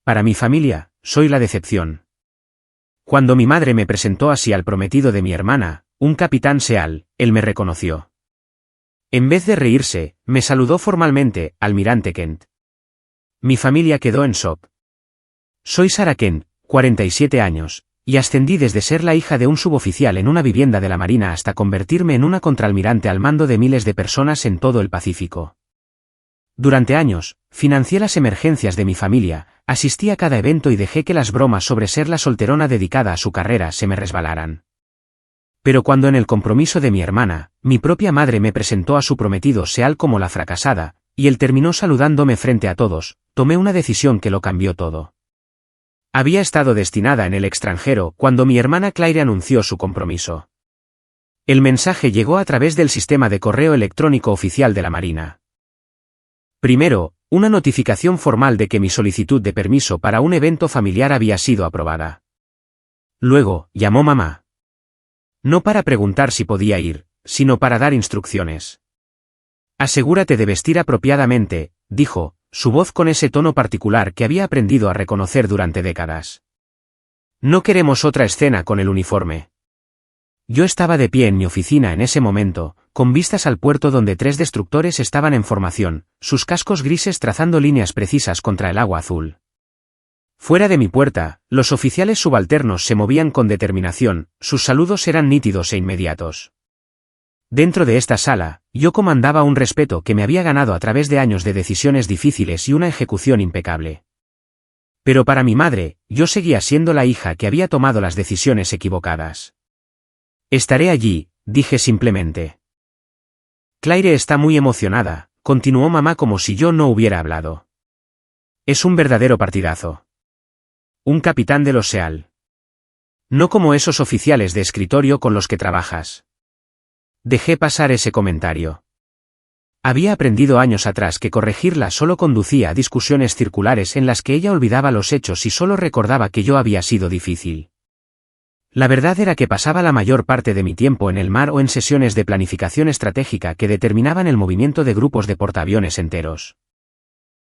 Para mi familia, soy la decepción. Cuando mi madre me presentó así al prometido de mi hermana, un capitán Seal, él me reconoció. En vez de reírse, me saludó formalmente, almirante Kent. Mi familia quedó en shock. Soy Sarah Kent, 47 años, y ascendí desde ser la hija de un suboficial en una vivienda de la Marina hasta convertirme en una contraalmirante al mando de miles de personas en todo el Pacífico. Durante años, financié las emergencias de mi familia, asistí a cada evento y dejé que las bromas sobre ser la solterona dedicada a su carrera se me resbalaran. Pero cuando en el compromiso de mi hermana, mi propia madre me presentó a su prometido Seal como la fracasada, y él terminó saludándome frente a todos, tomé una decisión que lo cambió todo. Había estado destinada en el extranjero cuando mi hermana Claire anunció su compromiso. El mensaje llegó a través del sistema de correo electrónico oficial de la Marina. Primero, una notificación formal de que mi solicitud de permiso para un evento familiar había sido aprobada. Luego, llamó mamá. No para preguntar si podía ir, sino para dar instrucciones. Asegúrate de vestir apropiadamente, dijo, su voz con ese tono particular que había aprendido a reconocer durante décadas. No queremos otra escena con el uniforme. Yo estaba de pie en mi oficina en ese momento, con vistas al puerto donde 3 destructores estaban en formación, sus cascos grises trazando líneas precisas contra el agua azul. Fuera de mi puerta, los oficiales subalternos se movían con determinación, sus saludos eran nítidos e inmediatos. Dentro de esta sala, yo comandaba un respeto que me había ganado a través de años de decisiones difíciles y una ejecución impecable. Pero para mi madre, yo seguía siendo la hija que había tomado las decisiones equivocadas. Estaré allí, dije simplemente. Claire está muy emocionada, continuó mamá como si yo no hubiera hablado. Es un verdadero partidazo. Un capitán de los Seal. No como esos oficiales de escritorio con los que trabajas. Dejé pasar ese comentario. Había aprendido años atrás que corregirla solo conducía a discusiones circulares en las que ella olvidaba los hechos y solo recordaba que yo había sido difícil. La verdad era que pasaba la mayor parte de mi tiempo en el mar o en sesiones de planificación estratégica que determinaban el movimiento de grupos de portaaviones enteros.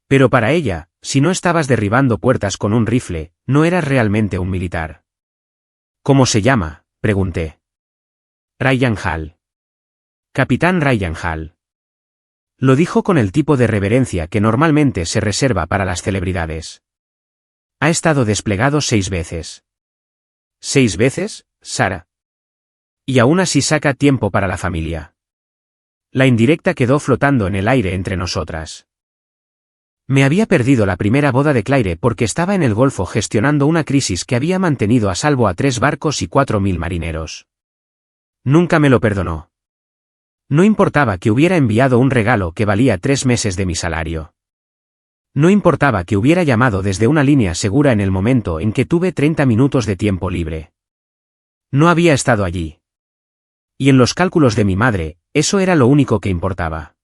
Pero para ella, si no estabas derribando puertas con un rifle, no eras realmente un militar. ¿Cómo se llama?, pregunté. Ryan Hall. Capitán Ryan Hall. Lo dijo con el tipo de reverencia que normalmente se reserva para las celebridades. Ha estado desplegado 6 veces. ¿6 veces, Sarah? Y aún así saca tiempo para la familia. La indirecta quedó flotando en el aire entre nosotras. Me había perdido la primera boda de Claire porque estaba en el Golfo gestionando una crisis que había mantenido a salvo a 3 barcos y 4.000 marineros. Nunca me lo perdonó. No importaba que hubiera enviado un regalo que valía 3 meses de mi salario. No importaba que hubiera llamado desde una línea segura en el momento en que tuve 30 minutos de tiempo libre. No había estado allí. Y en los cálculos de mi madre, eso era lo único que importaba.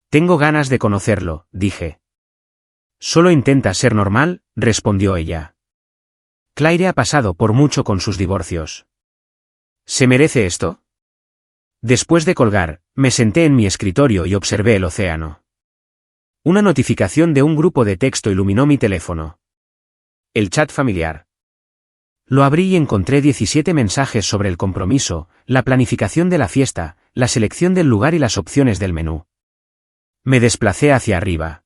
Tengo ganas de conocerlo, dije. Solo intenta ser normal, respondió ella. Claire ha pasado por mucho con sus divorcios. ¿Se merece esto? Después de colgar, me senté en mi escritorio y observé el océano. Una notificación de un grupo de texto iluminó mi teléfono. El chat familiar. Lo abrí y encontré 17 mensajes sobre el compromiso, la planificación de la fiesta, la selección del lugar y las opciones del menú. Me desplacé hacia arriba.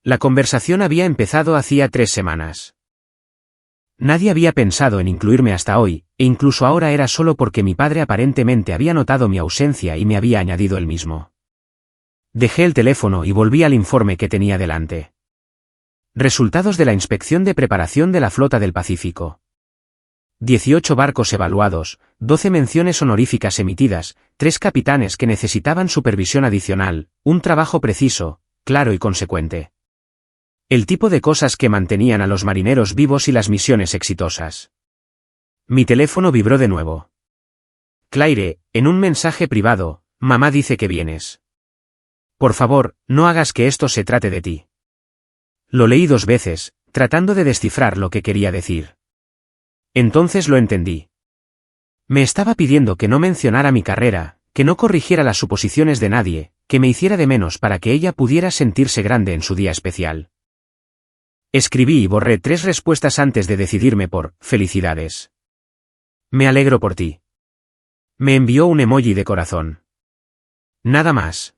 La conversación había empezado hacía 3 semanas. Nadie había pensado en incluirme hasta hoy, e incluso ahora era solo porque mi padre aparentemente había notado mi ausencia y me había añadido él mismo. Dejé el teléfono y volví al informe que tenía delante. Resultados de la inspección de preparación de la flota del Pacífico. 18 barcos evaluados, 12 menciones honoríficas emitidas, 3 capitanes que necesitaban supervisión adicional, un trabajo preciso, claro y consecuente. El tipo de cosas que mantenían a los marineros vivos y las misiones exitosas. Mi teléfono vibró de nuevo. Claire, en un mensaje privado, mamá dice que vienes. Por favor, no hagas que esto se trate de ti. Lo leí 2 veces, tratando de descifrar lo que quería decir. Entonces lo entendí. Me estaba pidiendo que no mencionara mi carrera, que no corrigiera las suposiciones de nadie, que me hiciera de menos para que ella pudiera sentirse grande en su día especial. Escribí y borré 3 respuestas antes de decidirme por «felicidades». Me alegro por ti. Me envió un emoji de corazón. Nada más.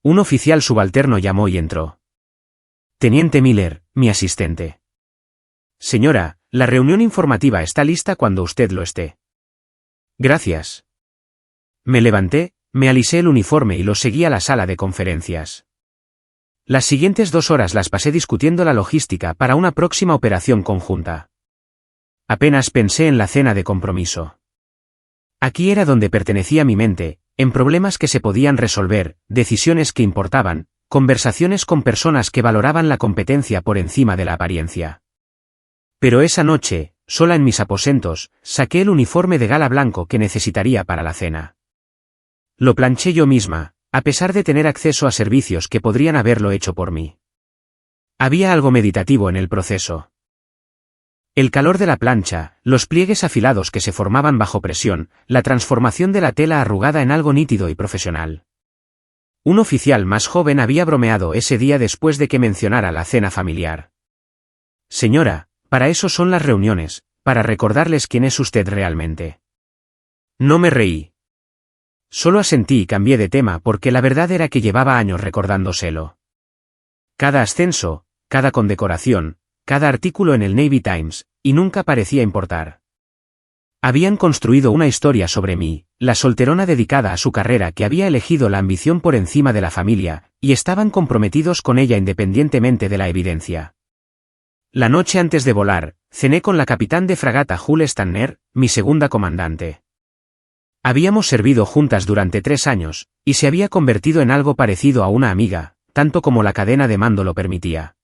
Un oficial subalterno llamó y entró. Teniente Miller, mi asistente. Señora, la reunión informativa está lista cuando usted lo esté. Gracias. Me levanté, me alisé el uniforme y lo seguí a la sala de conferencias. Las siguientes 2 horas las pasé discutiendo la logística para una próxima operación conjunta. Apenas pensé en la cena de compromiso. Aquí era donde pertenecía mi mente, en problemas que se podían resolver, decisiones que importaban, conversaciones con personas que valoraban la competencia por encima de la apariencia. Pero esa noche, sola en mis aposentos, saqué el uniforme de gala blanco que necesitaría para la cena. Lo planché yo misma, a pesar de tener acceso a servicios que podrían haberlo hecho por mí. Había algo meditativo en el proceso. El calor de la plancha, los pliegues afilados que se formaban bajo presión, la transformación de la tela arrugada en algo nítido y profesional. Un oficial más joven había bromeado ese día después de que mencionara la cena familiar. Señora, para eso son las reuniones, para recordarles quién es usted realmente. No me reí. Solo asentí y cambié de tema porque la verdad era que llevaba años recordándoselo. Cada ascenso, cada condecoración, cada artículo en el Navy Times, y nunca parecía importar. Habían construido una historia sobre mí, la solterona dedicada a su carrera que había elegido la ambición por encima de la familia, y estaban comprometidos con ella independientemente de la evidencia. La noche antes de volar, cené con la capitán de fragata Jules Tanner, mi segunda comandante. Habíamos servido juntas durante 3 años, y se había convertido en algo parecido a una amiga, tanto como la cadena de mando lo permitía.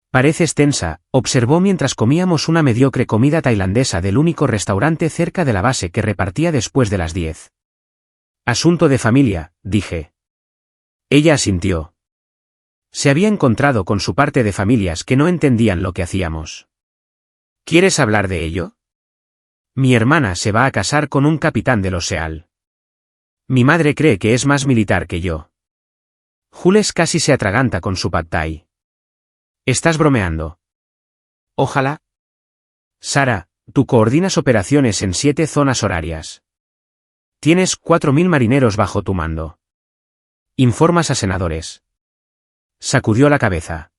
Pareces tensa, observó mientras comíamos una mediocre comida tailandesa del único restaurante cerca de la base que repartía después de las 10. Asunto de familia, dije. Ella asintió. Se había encontrado con su parte de familias que no entendían lo que hacíamos. ¿Quieres hablar de ello? Mi hermana se va a casar con un capitán de los SEAL. Mi madre cree que es más militar que yo. Jules casi se atraganta con su pad thai. ¿Estás bromeando? Ojalá. Sara, tú coordinas operaciones en 7 zonas horarias. Tienes 4.000 marineros bajo tu mando. Informas a senadores. Sacudió la cabeza.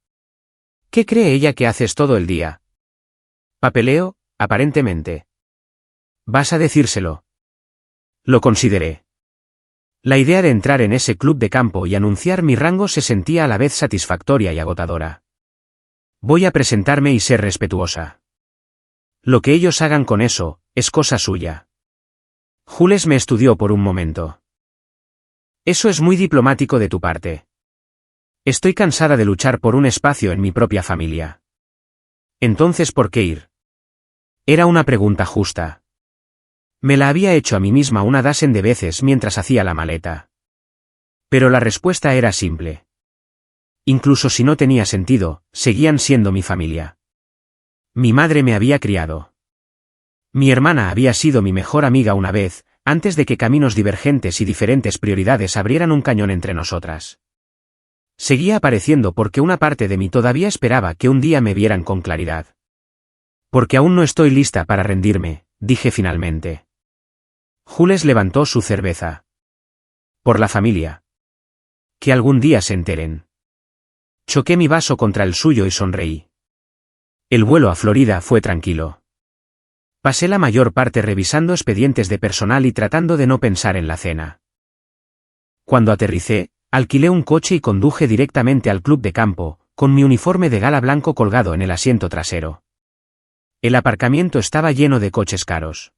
¿Qué cree ella que haces todo el día? Papeleo, aparentemente. ¿Vas a decírselo? Lo consideré. La idea de entrar en ese club de campo y anunciar mi rango se sentía a la vez satisfactoria y agotadora. Voy a presentarme y ser respetuosa. Lo que ellos hagan con eso, es cosa suya. Jules me estudió por un momento. Eso es muy diplomático de tu parte. Estoy cansada de luchar por un espacio en mi propia familia. Entonces, ¿por qué ir? Era una pregunta justa. Me la había hecho a mí misma una docena de veces mientras hacía la maleta. Pero la respuesta era simple. Incluso si no tenía sentido, seguían siendo mi familia. Mi madre me había criado. Mi hermana había sido mi mejor amiga una vez, antes de que caminos divergentes y diferentes prioridades abrieran un cañón entre nosotras. Seguía apareciendo porque una parte de mí todavía esperaba que un día me vieran con claridad. Porque aún no estoy lista para rendirme, dije finalmente. Jules levantó su cerveza. Por la familia. Que algún día se enteren. Choqué mi vaso contra el suyo y sonreí. El vuelo a Florida fue tranquilo. Pasé la mayor parte revisando expedientes de personal y tratando de no pensar en la cena. Cuando aterricé, alquilé un coche y conduje directamente al club de campo, con mi uniforme de gala blanco colgado en el asiento trasero. El aparcamiento estaba lleno de coches caros.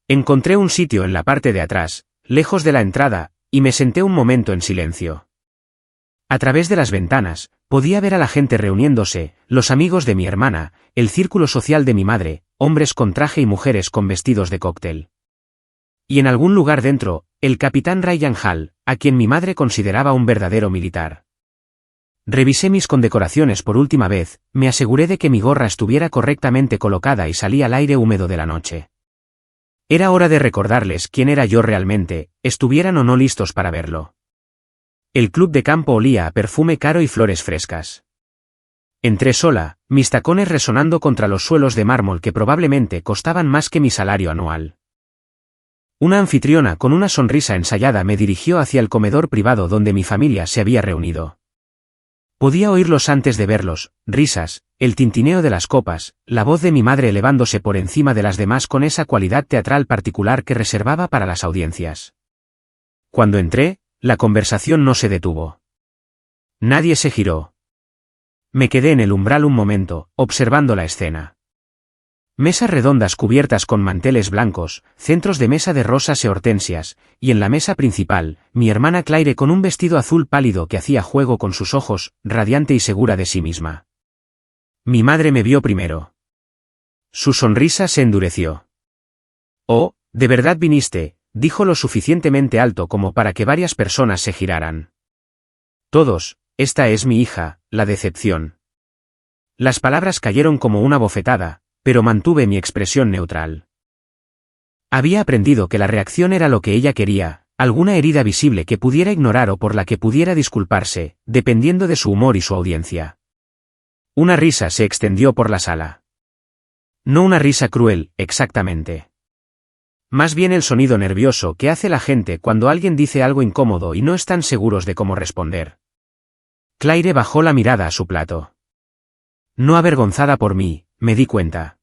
Encontré un sitio en la parte de atrás, lejos de la entrada, y me senté un momento en silencio. A través de las ventanas, podía ver a la gente reuniéndose, los amigos de mi hermana, el círculo social de mi madre, hombres con traje y mujeres con vestidos de cóctel. Y en algún lugar dentro, el capitán Ryan Hall, a quien mi madre consideraba un verdadero militar. Revisé mis condecoraciones por última vez, me aseguré de que mi gorra estuviera correctamente colocada y salí al aire húmedo de la noche. Era hora de recordarles quién era yo realmente, estuvieran o no listos para verlo. El club de campo olía a perfume caro y flores frescas. Entré sola, mis tacones resonando contra los suelos de mármol que probablemente costaban más que mi salario anual. Una anfitriona con una sonrisa ensayada me dirigió hacia el comedor privado donde mi familia se había reunido. Podía oírlos antes de verlos, risas, el tintineo de las copas, la voz de mi madre elevándose por encima de las demás con esa cualidad teatral particular que reservaba para las audiencias. Cuando entré, la conversación no se detuvo. Nadie se giró. Me quedé en el umbral un momento, observando la escena. Mesas redondas cubiertas con manteles blancos, centros de mesa de rosas e hortensias, y en la mesa principal, mi hermana Claire con un vestido azul pálido que hacía juego con sus ojos, radiante y segura de sí misma. Mi madre me vio primero. Su sonrisa se endureció. «Oh, ¿de verdad viniste?», dijo lo suficientemente alto como para que varias personas se giraran. «Todos, esta es mi hija, la decepción». Las palabras cayeron como una bofetada, pero mantuve mi expresión neutral. Había aprendido que la reacción era lo que ella quería, alguna herida visible que pudiera ignorar o por la que pudiera disculparse, dependiendo de su humor y su audiencia. Una risa se extendió por la sala. No una risa cruel, exactamente. Más bien el sonido nervioso que hace la gente cuando alguien dice algo incómodo y no están seguros de cómo responder. Claire bajó la mirada a su plato. No avergonzada por mí, me di cuenta.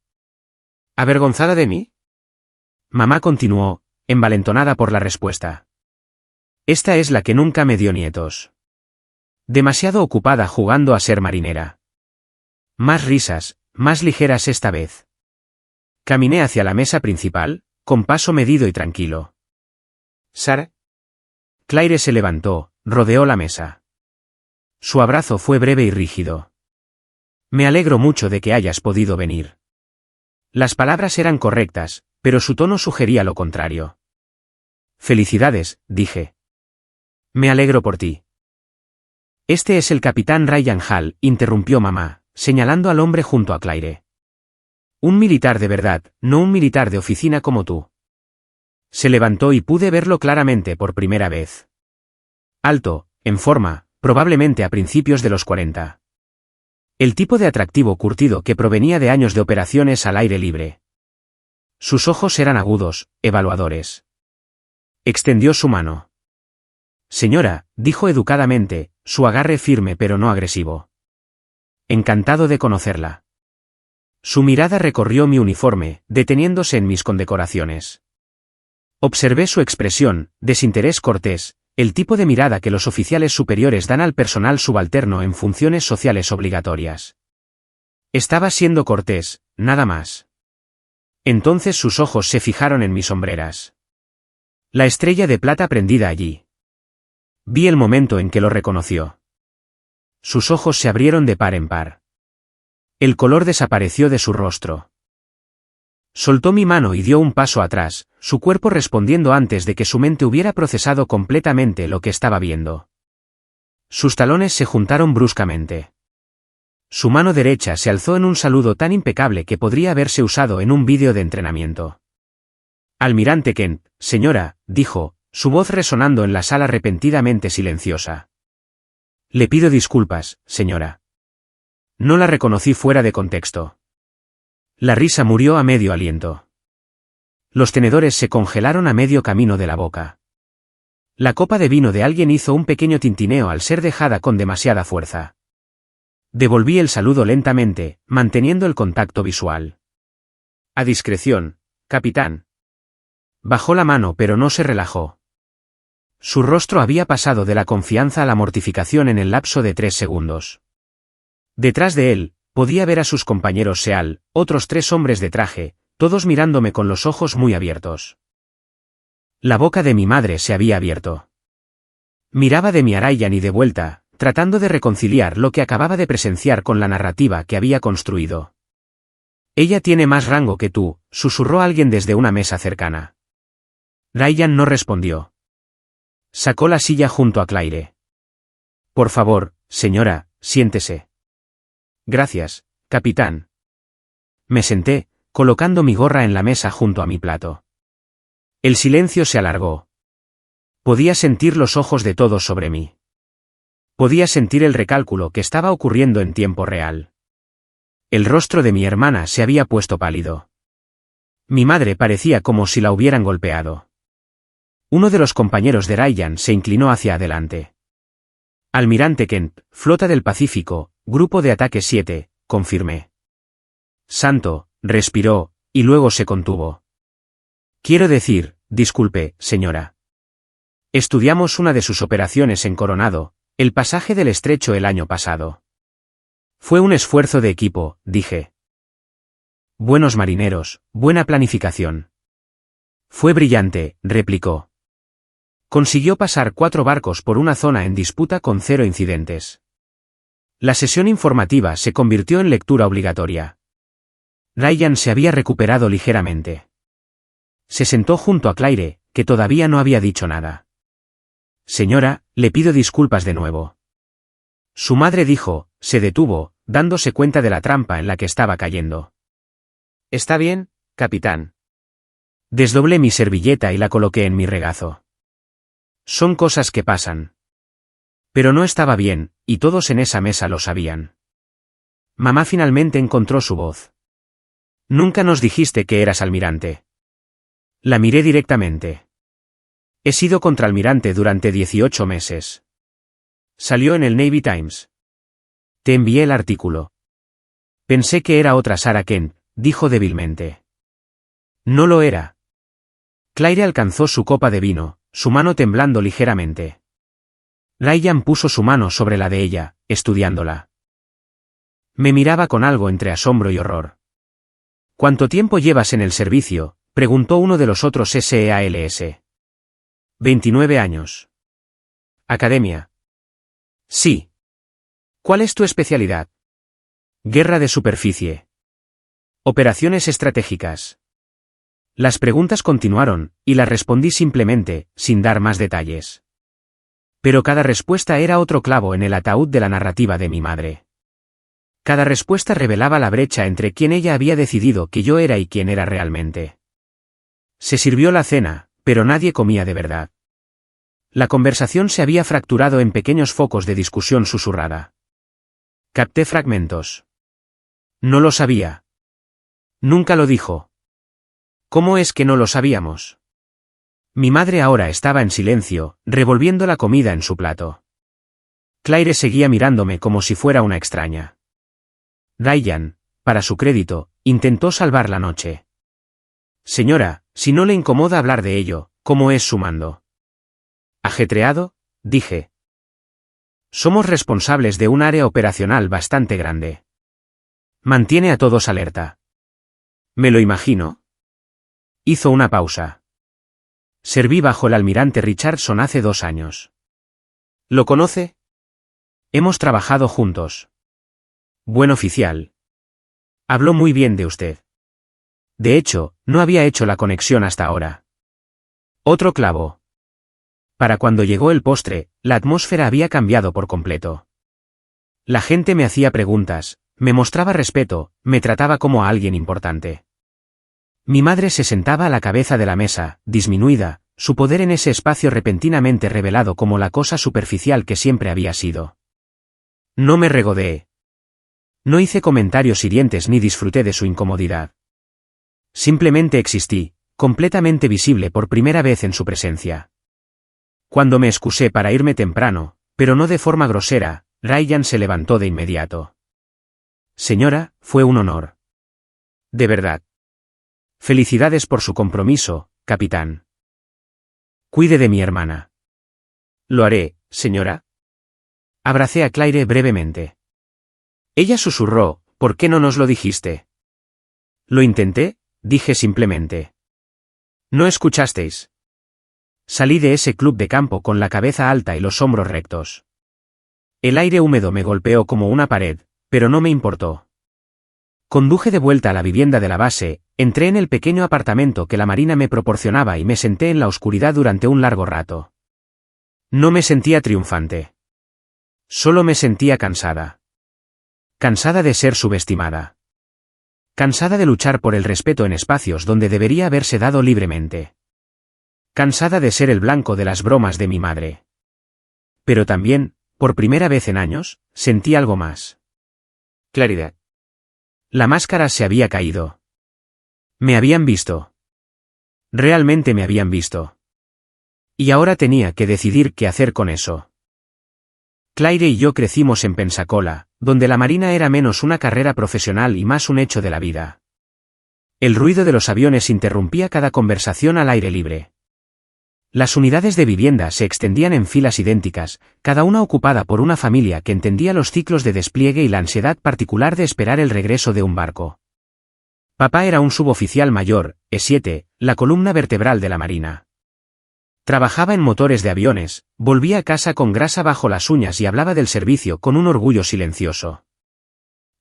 ¿Avergonzada de mí? Mamá continuó, envalentonada por la respuesta. Esta es la que nunca me dio nietos. Demasiado ocupada jugando a ser marinera. Más risas, más ligeras esta vez. Caminé hacia la mesa principal, con paso medido y tranquilo. ¿Sara? Claire se levantó, rodeó la mesa. Su abrazo fue breve y rígido. Me alegro mucho de que hayas podido venir. Las palabras eran correctas, pero su tono sugería lo contrario. Felicidades, dije. Me alegro por ti. Este es el capitán Ryan Hall, interrumpió mamá, señalando al hombre junto a Claire. Un militar de verdad, no un militar de oficina como tú. Se levantó y pude verlo claramente por primera vez. Alto, en forma, probablemente a principios de los 40. El tipo de atractivo curtido que provenía de años de operaciones al aire libre. Sus ojos eran agudos, evaluadores. Extendió su mano. Señora, dijo educadamente, su agarre firme pero no agresivo. Encantado de conocerla. Su mirada recorrió mi uniforme, deteniéndose en mis condecoraciones. Observé su expresión, desinterés cortés, el tipo de mirada que los oficiales superiores dan al personal subalterno en funciones sociales obligatorias. Estaba siendo cortés, nada más. Entonces sus ojos se fijaron en mis hombreras. La estrella de plata prendida allí. Vi el momento en que lo reconoció. Sus ojos se abrieron de par en par. El color desapareció de su rostro. Soltó mi mano y dio un paso atrás, su cuerpo respondiendo antes de que su mente hubiera procesado completamente lo que estaba viendo. Sus talones se juntaron bruscamente. Su mano derecha se alzó en un saludo tan impecable que podría haberse usado en un vídeo de entrenamiento. Almirante Kent, señora, dijo, su voz resonando en la sala repentinamente silenciosa. Le pido disculpas, señora. No la reconocí fuera de contexto. La risa murió a medio aliento. Los tenedores se congelaron a medio camino de la boca. La copa de vino de alguien hizo un pequeño tintineo al ser dejada con demasiada fuerza. Devolví el saludo lentamente, manteniendo el contacto visual. A discreción, capitán. Bajó la mano pero no se relajó. Su rostro había pasado de la confianza a la mortificación en el lapso de 3 segundos. Detrás de él, podía ver a sus compañeros SEAL, otros 3 hombres de traje, todos mirándome con los ojos muy abiertos. La boca de mi madre se había abierto. Miraba de mi a Ryan y de vuelta, tratando de reconciliar lo que acababa de presenciar con la narrativa que había construido. Ella tiene más rango que tú, susurró alguien desde una mesa cercana. Ryan no respondió. Sacó la silla junto a Claire. Por favor, señora, siéntese. Gracias, capitán. Me senté, colocando mi gorra en la mesa junto a mi plato. El silencio se alargó. Podía sentir los ojos de todos sobre mí. Podía sentir el recálculo que estaba ocurriendo en tiempo real. El rostro de mi hermana se había puesto pálido. Mi madre parecía como si la hubieran golpeado. Uno de los compañeros de Ryan se inclinó hacia adelante. Almirante Kent, Flota del Pacífico, Grupo de Ataque 7, confirmé. Santo, respiró, y luego se contuvo. Quiero decir, disculpe, señora. Estudiamos una de sus operaciones en Coronado, el pasaje del estrecho el año pasado. Fue un esfuerzo de equipo, dije. Buenos marineros, buena planificación. Fue brillante, replicó. Consiguió pasar 4 barcos por una zona en disputa con 0 incidentes. La sesión informativa se convirtió en lectura obligatoria. Ryan se había recuperado ligeramente. Se sentó junto a Claire, que todavía no había dicho nada. Señora, le pido disculpas de nuevo. Su madre dijo, se detuvo, dándose cuenta de la trampa en la que estaba cayendo. Está bien, capitán. Desdoblé mi servilleta y la coloqué en mi regazo. Son cosas que pasan. Pero no estaba bien, y todos en esa mesa lo sabían. Mamá finalmente encontró su voz. Nunca nos dijiste que eras almirante. La miré directamente. He sido contraalmirante durante 18 meses. Salió en el Navy Times. Te envié el artículo. Pensé que era otra Sarah Kent, dijo débilmente. No lo era. Claire alcanzó su copa de vino, su mano temblando ligeramente. Ryan puso su mano sobre la de ella, estudiándola. Me miraba con algo entre asombro y horror. ¿Cuánto tiempo llevas en el servicio?, preguntó uno de los otros SEALS. 29 años. Academia. Sí. ¿Cuál es tu especialidad? Guerra de superficie. Operaciones estratégicas. Las preguntas continuaron, y las respondí simplemente, sin dar más detalles. Pero cada respuesta era otro clavo en el ataúd de la narrativa de mi madre. Cada respuesta revelaba la brecha entre quién ella había decidido que yo era y quién era realmente. Se sirvió la cena, pero nadie comía de verdad. La conversación se había fracturado en pequeños focos de discusión susurrada. Capté fragmentos. No lo sabía. Nunca lo dijo. ¿Cómo es que no lo sabíamos? Mi madre ahora estaba en silencio, revolviendo la comida en su plato. Claire seguía mirándome como si fuera una extraña. Ryan, para su crédito, intentó salvar la noche. Señora, si no le incomoda hablar de ello, ¿cómo es su mando? ¿Ajetreado?, dije. Somos responsables de un área operacional bastante grande. Mantiene a todos alerta. Me lo imagino. Hizo una pausa. Serví bajo el almirante Richardson hace 2 años. ¿Lo conoce? Hemos trabajado juntos. Buen oficial. Habló muy bien de usted. De hecho, no había hecho la conexión hasta ahora. Otro clavo. Para cuando llegó el postre, la atmósfera había cambiado por completo. La gente me hacía preguntas, me mostraba respeto, me trataba como a alguien importante. Mi madre se sentaba a la cabeza de la mesa, disminuida, su poder en ese espacio repentinamente revelado como la cosa superficial que siempre había sido. No me regodeé. No hice comentarios hirientes ni disfruté de su incomodidad. Simplemente existí, completamente visible por primera vez en su presencia. Cuando me excusé para irme temprano, pero no de forma grosera, Ryan se levantó de inmediato. Señora, fue un honor. De verdad. Felicidades por su compromiso, capitán. Cuide de mi hermana. Lo haré, señora. Abracé a Claire brevemente. Ella susurró, ¿por qué no nos lo dijiste? Lo intenté, dije simplemente. ¿No escuchasteis? Salí de ese club de campo con la cabeza alta y los hombros rectos. El aire húmedo me golpeó como una pared, pero no me importó. Conduje de vuelta a la vivienda de la base, entré en el pequeño apartamento que la Marina me proporcionaba y me senté en la oscuridad durante un largo rato. No me sentía triunfante. Solo me sentía cansada. Cansada de ser subestimada. Cansada de luchar por el respeto en espacios donde debería haberse dado libremente. Cansada de ser el blanco de las bromas de mi madre. Pero también, por primera vez en años, sentí algo más. Claridad. La máscara se había caído. Me habían visto. Realmente me habían visto. Y ahora tenía que decidir qué hacer con eso. Claire y yo crecimos en Pensacola, donde la marina era menos una carrera profesional y más un hecho de la vida. El ruido de los aviones interrumpía cada conversación al aire libre. Las unidades de vivienda se extendían en filas idénticas, cada una ocupada por una familia que entendía los ciclos de despliegue y la ansiedad particular de esperar el regreso de un barco. Papá era un suboficial mayor, E7, la columna vertebral de la marina. Trabajaba en motores de aviones, volvía a casa con grasa bajo las uñas y hablaba del servicio con un orgullo silencioso.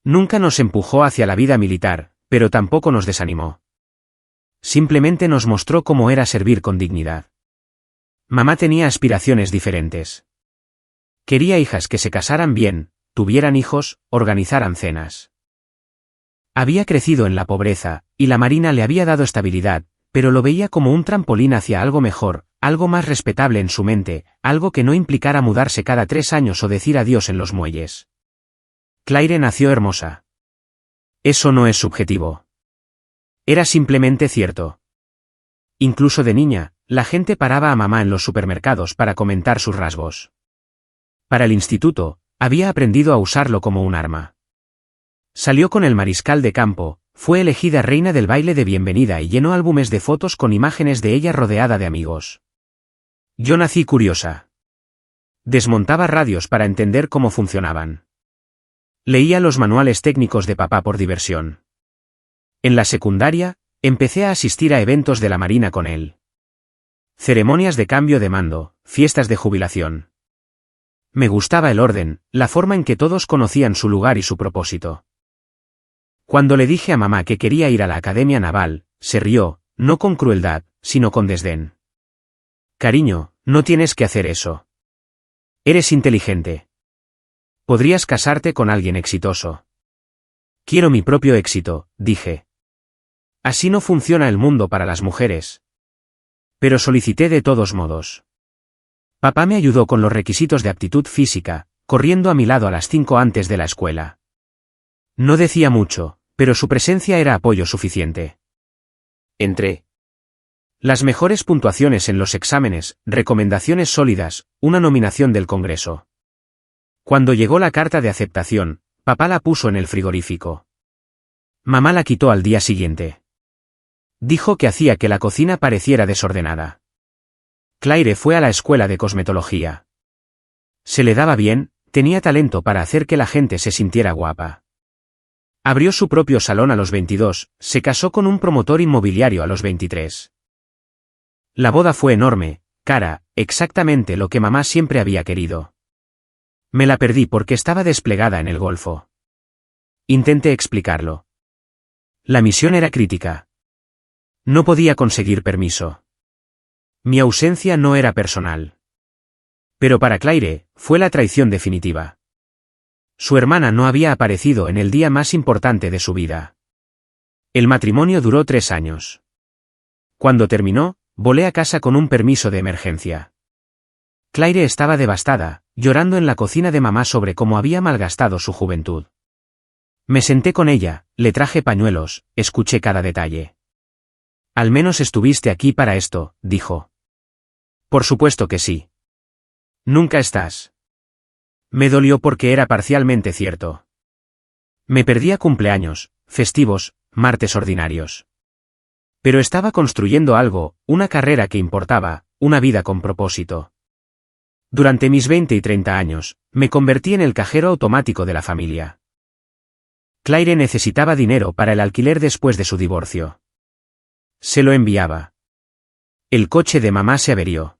Nunca nos empujó hacia la vida militar, pero tampoco nos desanimó. Simplemente nos mostró cómo era servir con dignidad. Mamá tenía aspiraciones diferentes. Quería hijas que se casaran bien, tuvieran hijos, organizaran cenas. Había crecido en la pobreza, y la marina le había dado estabilidad, pero lo veía como un trampolín hacia algo mejor, algo más respetable en su mente, algo que no implicara mudarse cada 3 años o decir adiós en los muelles. Claire nació hermosa. Eso no es subjetivo. Era simplemente cierto. Incluso de niña, la gente paraba a mamá en los supermercados para comentar sus rasgos. Para el instituto, había aprendido a usarlo como un arma. Salió con el mariscal de campo, fue elegida reina del baile de bienvenida y llenó álbumes de fotos con imágenes de ella rodeada de amigos. Yo nací curiosa. Desmontaba radios para entender cómo funcionaban. Leía los manuales técnicos de papá por diversión. En la secundaria, empecé a asistir a eventos de la marina con él. Ceremonias de cambio de mando, fiestas de jubilación. Me gustaba el orden, la forma en que todos conocían su lugar y su propósito. Cuando le dije a mamá que quería ir a la Academia Naval, se rió, no con crueldad, sino con desdén. Cariño, no tienes que hacer eso. Eres inteligente. Podrías casarte con alguien exitoso. Quiero mi propio éxito, dije. Así no funciona el mundo para las mujeres. Pero solicité de todos modos. Papá me ayudó con los requisitos de aptitud física, corriendo a mi lado a las 5 antes de la escuela. No decía mucho, pero su presencia era apoyo suficiente. Entré. Las mejores puntuaciones en los exámenes, recomendaciones sólidas, una nominación del Congreso. Cuando llegó la carta de aceptación, papá la puso en el frigorífico. Mamá la quitó al día siguiente. Dijo que hacía que la cocina pareciera desordenada. Claire fue a la escuela de cosmetología. Se le daba bien, tenía talento para hacer que la gente se sintiera guapa. Abrió su propio salón a los 22, se casó con un promotor inmobiliario a los 23. La boda fue enorme, cara, exactamente lo que mamá siempre había querido. Me la perdí porque estaba desplegada en el Golfo. Intenté explicarlo. La misión era crítica. No podía conseguir permiso. Mi ausencia no era personal. Pero para Claire, fue la traición definitiva. Su hermana no había aparecido en el día más importante de su vida. El matrimonio duró 3 años. Cuando terminó, volé a casa con un permiso de emergencia. Claire estaba devastada, llorando en la cocina de mamá sobre cómo había malgastado su juventud. Me senté con ella, le traje pañuelos, escuché cada detalle. Al menos estuviste aquí para esto, dijo. Por supuesto que sí. Nunca estás. Me dolió porque era parcialmente cierto. Me perdía cumpleaños, festivos, martes ordinarios. Pero estaba construyendo algo, una carrera que importaba, una vida con propósito. Durante mis 20 y 30 años, me convertí en el cajero automático de la familia. Claire necesitaba dinero para el alquiler después de su divorcio. Se lo enviaba. El coche de mamá se averió.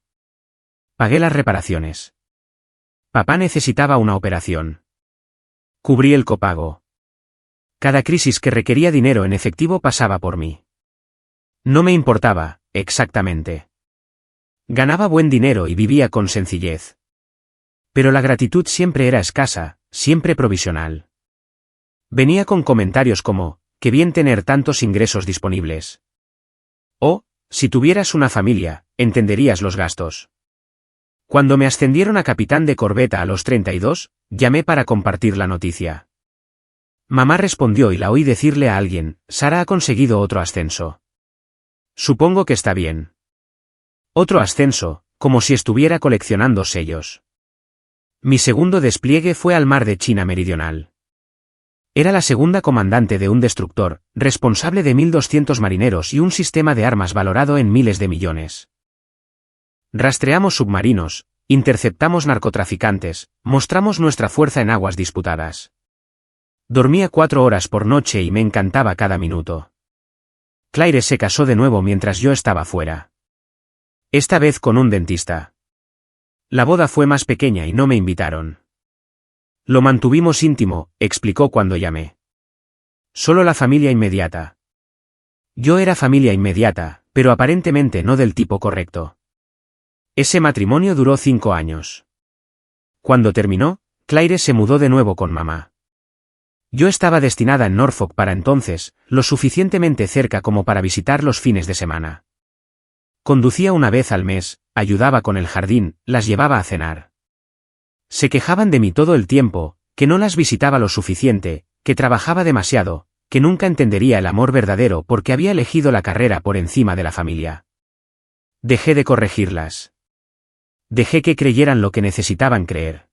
Pagué las reparaciones. Papá necesitaba una operación. Cubrí el copago. Cada crisis que requería dinero en efectivo pasaba por mí. No me importaba, exactamente. Ganaba buen dinero y vivía con sencillez. Pero la gratitud siempre era escasa, siempre provisional. Venía con comentarios como, qué bien tener tantos ingresos disponibles. O, si tuvieras una familia, entenderías los gastos. Cuando me ascendieron a capitán de corbeta a los 32, llamé para compartir la noticia. Mamá respondió y la oí decirle a alguien: Sara ha conseguido otro ascenso. Supongo que está bien. Otro ascenso, como si estuviera coleccionando sellos. Mi segundo despliegue fue al mar de China Meridional. Era la segunda comandante de un destructor, responsable de 1.200 marineros y un sistema de armas valorado en miles de millones. Rastreamos submarinos, interceptamos narcotraficantes, mostramos nuestra fuerza en aguas disputadas. Dormía 4 horas por noche y me encantaba cada minuto. Claire se casó de nuevo mientras yo estaba fuera. Esta vez con un dentista. La boda fue más pequeña y no me invitaron. Lo mantuvimos íntimo, explicó cuando llamé. Solo la familia inmediata. Yo era familia inmediata, pero aparentemente no del tipo correcto. Ese matrimonio duró 5 años. Cuando terminó, Claire se mudó de nuevo con mamá. Yo estaba destinada en Norfolk para entonces, lo suficientemente cerca como para visitar los fines de semana. Conducía una vez al mes, ayudaba con el jardín, las llevaba a cenar. Se quejaban de mí todo el tiempo, que no las visitaba lo suficiente, que trabajaba demasiado, que nunca entendería el amor verdadero porque había elegido la carrera por encima de la familia. Dejé de corregirlas. Dejé que creyeran lo que necesitaban creer.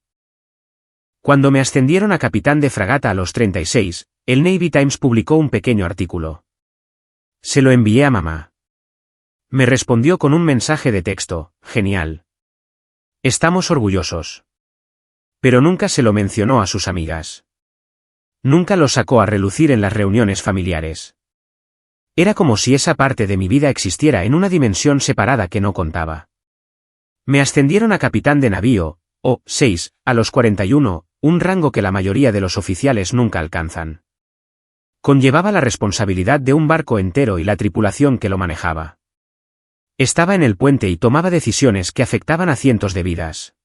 Cuando me ascendieron a capitán de fragata a los 36, el Navy Times publicó un pequeño artículo. Se lo envié a mamá. Me respondió con un mensaje de texto: genial. Estamos orgullosos. Pero nunca se lo mencionó a sus amigas. Nunca lo sacó a relucir en las reuniones familiares. Era como si esa parte de mi vida existiera en una dimensión separada que no contaba. Me ascendieron a capitán de navío, o 6, a los 41, un rango que la mayoría de los oficiales nunca alcanzan. Conllevaba la responsabilidad de un barco entero y la tripulación que lo manejaba. Estaba en el puente y tomaba decisiones que afectaban a cientos de vidas.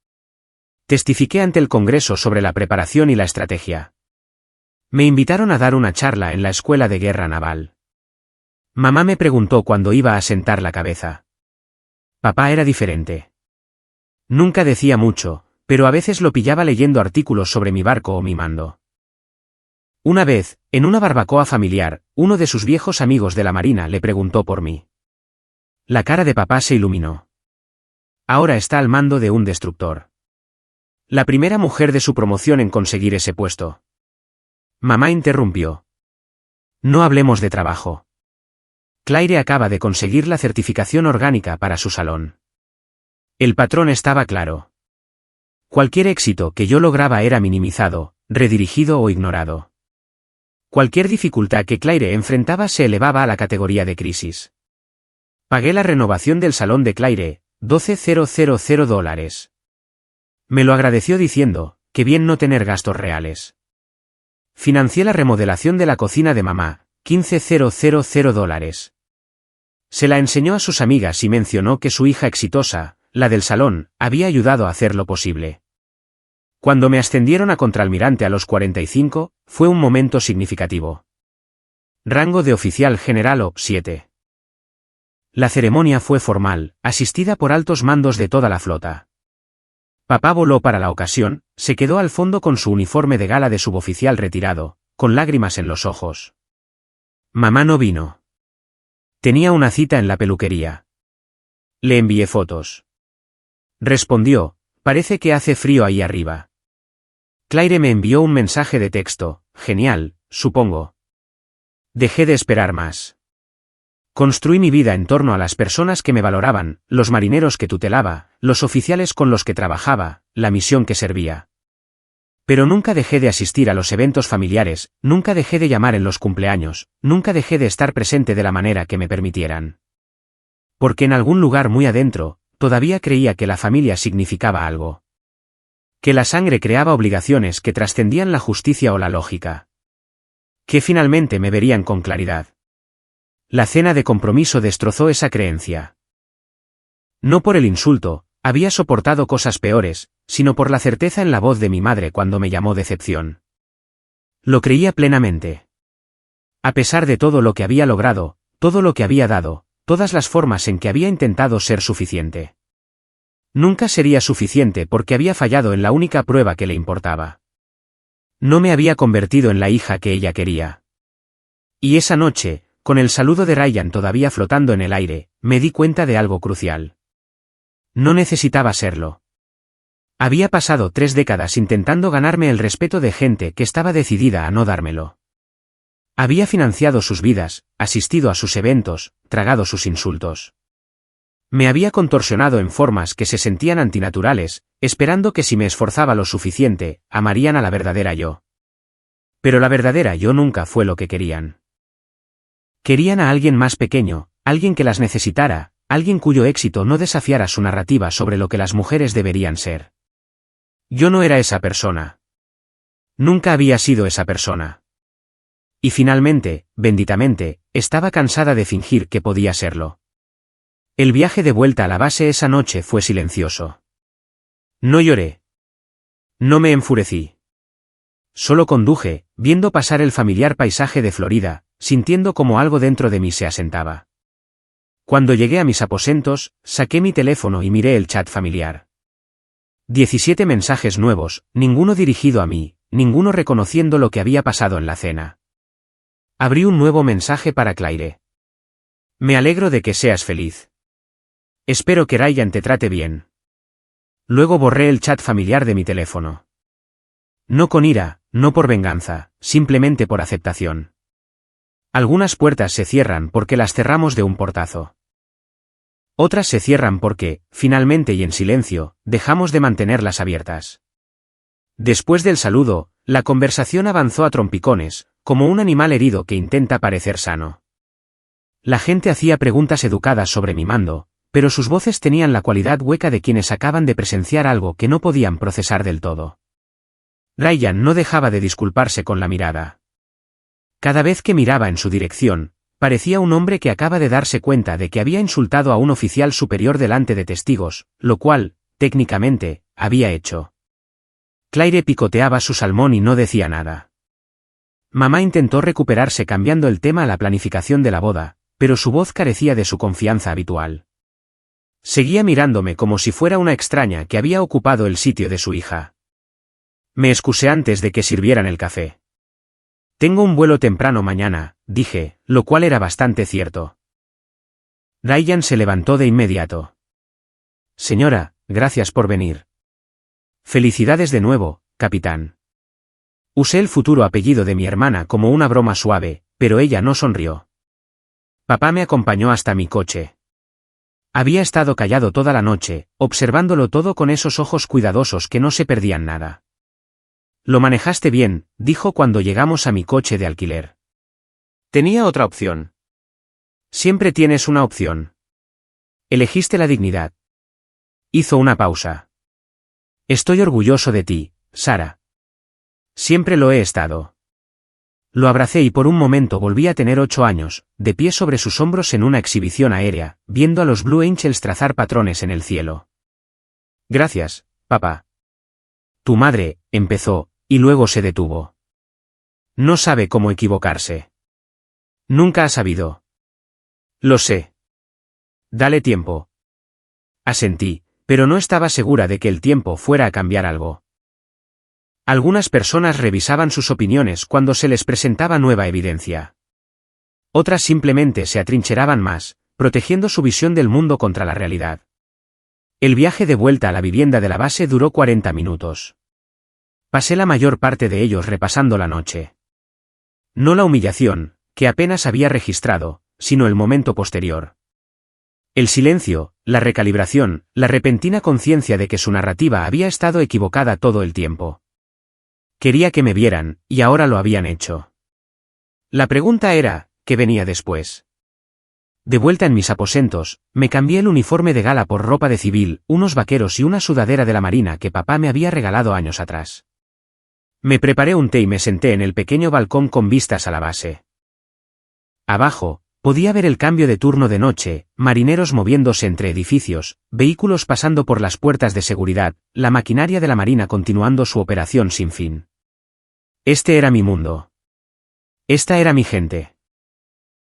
Testifiqué ante el Congreso sobre la preparación y la estrategia. Me invitaron a dar una charla en la Escuela de Guerra Naval. Mamá me preguntó cuándo iba a sentar la cabeza. Papá era diferente. Nunca decía mucho, pero a veces lo pillaba leyendo artículos sobre mi barco o mi mando. Una vez, en una barbacoa familiar, uno de sus viejos amigos de la Marina le preguntó por mí. La cara de papá se iluminó. Ahora está al mando de un destructor. La primera mujer de su promoción en conseguir ese puesto. Mamá interrumpió. No hablemos de trabajo. Claire acaba de conseguir la certificación orgánica para su salón. El patrón estaba claro. Cualquier éxito que yo lograba era minimizado, redirigido o ignorado. Cualquier dificultad que Claire enfrentaba se elevaba a la categoría de crisis. Pagué la renovación del salón de Claire, $12,000. Me lo agradeció diciendo: qué bien no tener gastos reales. Financié la remodelación de la cocina de mamá, $15,000. Se la enseñó a sus amigas y mencionó que su hija exitosa, la del salón, había ayudado a hacer lo posible. Cuando me ascendieron a contraalmirante a los 45, fue un momento significativo. Rango de oficial general o 7. La ceremonia fue formal, asistida por altos mandos de toda la flota. Papá voló para la ocasión, se quedó al fondo con su uniforme de gala de suboficial retirado, con lágrimas en los ojos. Mamá no vino. Tenía una cita en la peluquería. Le envié fotos. Respondió: parece que hace frío ahí arriba. Claire me envió un mensaje de texto: genial, supongo. Dejé de esperar más. Construí mi vida en torno a las personas que me valoraban, los marineros que tutelaba, los oficiales con los que trabajaba, la misión que servía. Pero nunca dejé de asistir a los eventos familiares, nunca dejé de llamar en los cumpleaños, nunca dejé de estar presente de la manera que me permitieran. Porque en algún lugar muy adentro, todavía creía que la familia significaba algo. Que la sangre creaba obligaciones que trascendían la justicia o la lógica. Que finalmente me verían con claridad. La cena de compromiso destrozó esa creencia. No por el insulto, había soportado cosas peores, sino por la certeza en la voz de mi madre cuando me llamó decepción. Lo creía plenamente. A pesar de todo lo que había logrado, todo lo que había dado, todas las formas en que había intentado ser suficiente. Nunca sería suficiente porque había fallado en la única prueba que le importaba. No me había convertido en la hija que ella quería. Y esa noche, con el saludo de Ryan todavía flotando en el aire, me di cuenta de algo crucial. No necesitaba serlo. Había pasado 3 décadas intentando ganarme el respeto de gente que estaba decidida a no dármelo. Había financiado sus vidas, asistido a sus eventos, tragado sus insultos. Me había contorsionado en formas que se sentían antinaturales, esperando que si me esforzaba lo suficiente, amarían a la verdadera yo. Pero la verdadera yo nunca fue lo que querían. Querían a alguien más pequeño, alguien que las necesitara, alguien cuyo éxito no desafiara su narrativa sobre lo que las mujeres deberían ser. Yo no era esa persona. Nunca había sido esa persona. Y finalmente, benditamente, estaba cansada de fingir que podía serlo. El viaje de vuelta a la base esa noche fue silencioso. No lloré. No me enfurecí. Solo conduje, viendo pasar el familiar paisaje de Florida, sintiendo como algo dentro de mí se asentaba. Cuando llegué a mis aposentos, saqué mi teléfono y miré el chat familiar. 17 mensajes nuevos, ninguno dirigido a mí, ninguno reconociendo lo que había pasado en la cena. Abrí un nuevo mensaje para Claire. Me alegro de que seas feliz. Espero que Ryan te trate bien. Luego borré el chat familiar de mi teléfono. No con ira, no por venganza, simplemente por aceptación. Algunas puertas se cierran porque las cerramos de un portazo. Otras se cierran porque, finalmente y en silencio, dejamos de mantenerlas abiertas. Después del saludo, la conversación avanzó a trompicones, como un animal herido que intenta parecer sano. La gente hacía preguntas educadas sobre mi mando, pero sus voces tenían la cualidad hueca de quienes acaban de presenciar algo que no podían procesar del todo. Ryan no dejaba de disculparse con la mirada. Cada vez que miraba en su dirección, parecía un hombre que acaba de darse cuenta de que había insultado a un oficial superior delante de testigos, lo cual, técnicamente, había hecho. Claire picoteaba su salmón y no decía nada. Mamá intentó recuperarse cambiando el tema a la planificación de la boda, pero su voz carecía de su confianza habitual. Seguía mirándome como si fuera una extraña que había ocupado el sitio de su hija. Me excusé antes de que sirvieran el café. Tengo un vuelo temprano mañana, dije, lo cual era bastante cierto. Ryan se levantó de inmediato. Señora, gracias por venir. Felicidades de nuevo, capitán. Usé el futuro apellido de mi hermana como una broma suave, pero ella no sonrió. Papá me acompañó hasta mi coche. Había estado callado toda la noche, observándolo todo con esos ojos cuidadosos que no se perdían nada. Lo manejaste bien, dijo cuando llegamos a mi coche de alquiler. Tenía otra opción. Siempre tienes una opción. Elegiste la dignidad. Hizo una pausa. Estoy orgulloso de ti, Sara. Siempre lo he estado. Lo abracé y por un momento volví a tener 8 años, de pie sobre sus hombros en una exhibición aérea, viendo a los Blue Angels trazar patrones en el cielo. Gracias, papá. Tu madre, empezó, y luego se detuvo. No sabe cómo equivocarse. Nunca ha sabido. Lo sé. Dale tiempo. Asentí, pero no estaba segura de que el tiempo fuera a cambiar algo. Algunas personas revisaban sus opiniones cuando se les presentaba nueva evidencia. Otras simplemente se atrincheraban más, protegiendo su visión del mundo contra la realidad. El viaje de vuelta a la vivienda de la base duró 40 minutos. Pasé la mayor parte de ellos repasando la noche. No la humillación, que apenas había registrado, sino el momento posterior. El silencio, la recalibración, la repentina conciencia de que su narrativa había estado equivocada todo el tiempo. Quería que me vieran, y ahora lo habían hecho. La pregunta era, ¿qué venía después? De vuelta en mis aposentos, me cambié el uniforme de gala por ropa de civil, unos vaqueros y una sudadera de la marina que papá me había regalado años atrás. Me preparé un té y me senté en el pequeño balcón con vistas a la base. Abajo, podía ver el cambio de turno de noche, marineros moviéndose entre edificios, vehículos pasando por las puertas de seguridad, la maquinaria de la marina continuando su operación sin fin. Este era mi mundo. Esta era mi gente.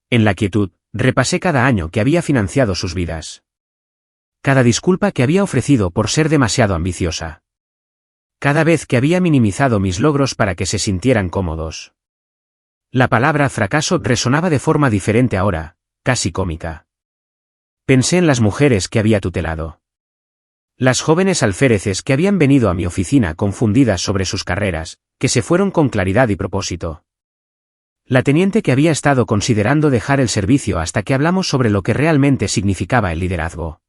En la quietud, repasé cada año que había financiado sus vidas. cada disculpa que había ofrecido por ser demasiado ambiciosa. Cada vez que había minimizado mis logros para que se sintieran cómodos. La palabra fracaso resonaba de forma diferente ahora, casi cómica. Pensé en las mujeres que había tutelado. Las jóvenes alféreces que habían venido a mi oficina confundidas sobre sus carreras, que se fueron con claridad y propósito. La teniente que había estado considerando dejar el servicio hasta que hablamos sobre lo que realmente significaba el liderazgo.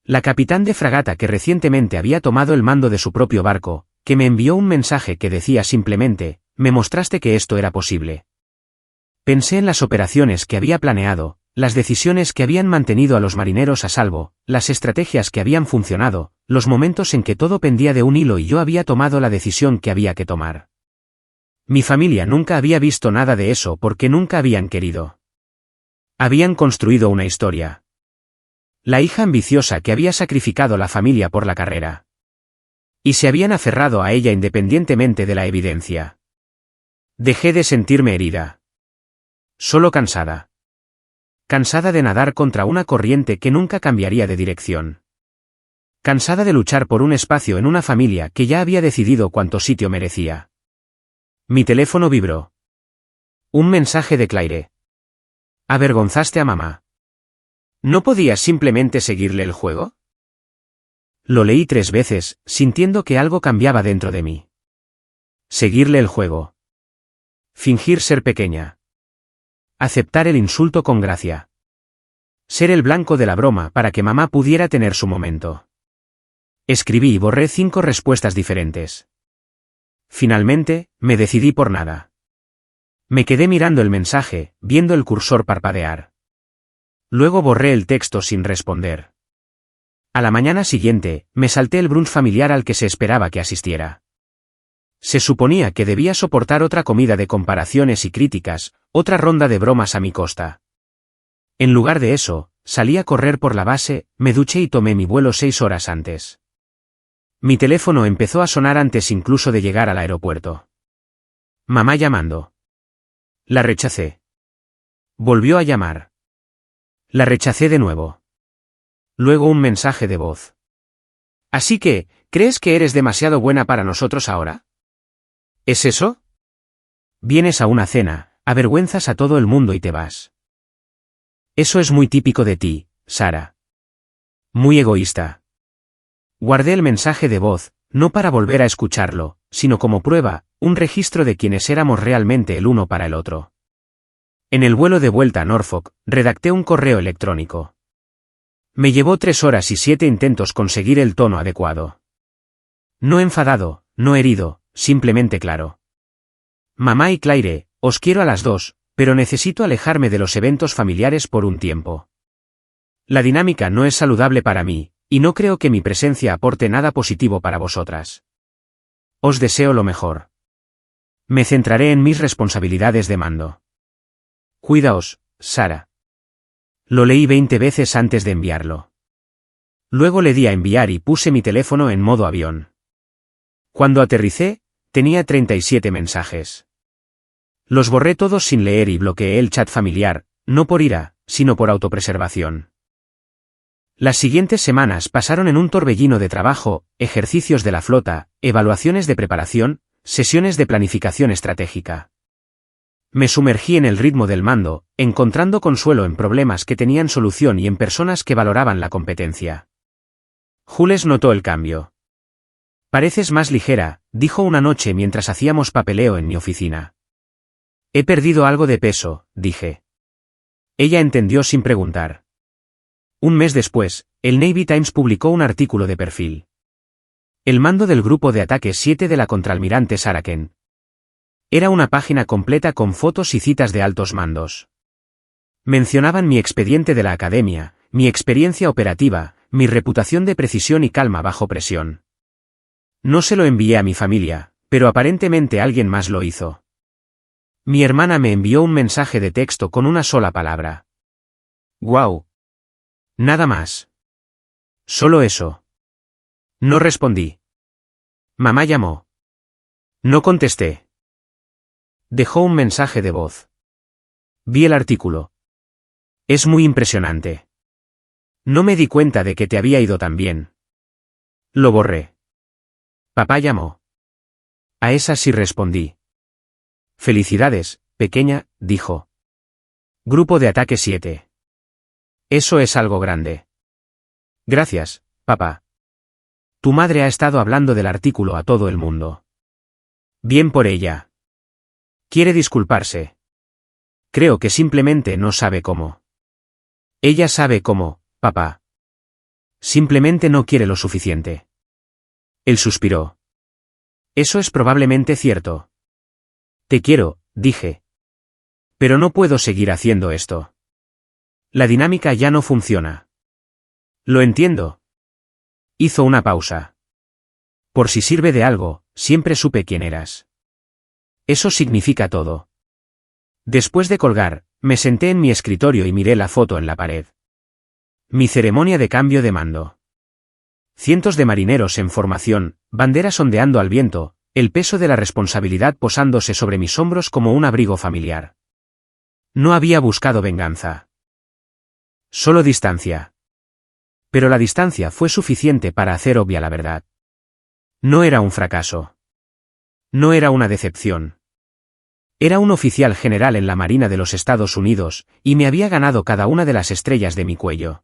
La capitán de fragata que recientemente había tomado el mando de su propio barco, que me envió un mensaje que decía simplemente, me mostraste que esto era posible. Pensé en las operaciones que había planeado, las decisiones que habían mantenido a los marineros a salvo, las estrategias que habían funcionado, los momentos en que todo pendía de un hilo y yo había tomado la decisión que había que tomar. Mi familia nunca había visto nada de eso porque nunca habían querido. Habían construido una historia. La hija ambiciosa que había sacrificado la familia por la carrera. Y se habían aferrado a ella independientemente de la evidencia. Dejé de sentirme herida. Solo cansada. Cansada de nadar contra una corriente que nunca cambiaría de dirección. Cansada de luchar por un espacio en una familia que ya había decidido cuánto sitio merecía. Mi teléfono vibró. Un mensaje de Claire. Avergonzaste a mamá. ¿No podías simplemente seguirle el juego? Lo leí 3 veces, sintiendo que algo cambiaba dentro de mí. Seguirle el juego. Fingir ser pequeña. Aceptar el insulto con gracia. Ser el blanco de la broma para que mamá pudiera tener su momento. Escribí y borré 5 respuestas diferentes. Finalmente, me decidí por nada. Me quedé mirando el mensaje, viendo el cursor parpadear. Luego borré el texto sin responder. A la mañana siguiente, me salté el brunch familiar al que se esperaba que asistiera. Se suponía que debía soportar otra comida de comparaciones y críticas, otra ronda de bromas a mi costa. En lugar de eso, salí a correr por la base, me duché y tomé mi vuelo 6 horas antes. Mi teléfono empezó a sonar antes incluso de llegar al aeropuerto. Mamá llamando. La rechacé. Volvió a llamar. La rechacé de nuevo. Luego un mensaje de voz. Así que, ¿crees que eres demasiado buena para nosotros ahora? ¿Es eso? Vienes a una cena, avergüenzas a todo el mundo y te vas. Eso es muy típico de ti, Sara. Muy egoísta. Guardé el mensaje de voz, no para volver a escucharlo, sino como prueba, un registro de quienes éramos realmente el uno para el otro. En el vuelo de vuelta a Norfolk, redacté un correo electrónico. Me llevó 3 horas y 7 intentos conseguir el tono adecuado. No enfadado, no herido, simplemente claro. Mamá y Claire, os quiero a las 2, pero necesito alejarme de los eventos familiares por un tiempo. La dinámica no es saludable para mí, y no creo que mi presencia aporte nada positivo para vosotras. Os deseo lo mejor. Me centraré en mis responsabilidades de mando. Cuidaos, Sara. Lo leí 20 veces antes de enviarlo. Luego le di a enviar y puse mi teléfono en modo avión. Cuando aterricé, tenía 37 mensajes. Los borré todos sin leer y bloqueé el chat familiar, no por ira, sino por autopreservación. Las siguientes semanas pasaron en un torbellino de trabajo, ejercicios de la flota, evaluaciones de preparación, sesiones de planificación estratégica. Me sumergí en el ritmo del mando, encontrando consuelo en problemas que tenían solución y en personas que valoraban la competencia. Jules notó el cambio. Pareces más ligera, dijo una noche mientras hacíamos papeleo en mi oficina. He perdido algo de peso, dije. Ella entendió sin preguntar. Un mes después, el Navy Times publicó un artículo de perfil. El mando del grupo de ataque 7 de la contraalmirante Sarah Kent. Era una página completa con fotos y citas de altos mandos. Mencionaban mi expediente de la academia, mi experiencia operativa, mi reputación de precisión y calma bajo presión. No se lo envié a mi familia, pero aparentemente alguien más lo hizo. Mi hermana me envió un mensaje de texto con una sola palabra. ¡Guau! Nada más. Solo eso. No respondí. Mamá llamó. No contesté. Dejó un mensaje de voz. Vi el artículo. Es muy impresionante. No me di cuenta de que te había ido tan bien. Lo borré. Papá llamó. A esa sí respondí. Felicidades, pequeña, dijo. Grupo de ataque 7. Eso es algo grande. Gracias, papá. Tu madre ha estado hablando del artículo a todo el mundo. Bien por ella. Quiere disculparse. Creo que simplemente no sabe cómo. Ella sabe cómo, papá. Simplemente no quiere lo suficiente. Él suspiró. Eso es probablemente cierto. Te quiero, dije. Pero no puedo seguir haciendo esto. La dinámica ya no funciona. Lo entiendo. Hizo una pausa. Por si sirve de algo, siempre supe quién eras. Eso significa todo. Después de colgar, me senté en mi escritorio y miré la foto en la pared. Mi ceremonia de cambio de mando. Cientos de marineros en formación, banderas ondeando al viento, el peso de la responsabilidad posándose sobre mis hombros como un abrigo familiar. No había buscado venganza. Solo distancia. Pero la distancia fue suficiente para hacer obvia la verdad. No era un fracaso. No era una decepción. Era un oficial general en la Marina de los Estados Unidos, y me había ganado cada una de las estrellas de mi cuello.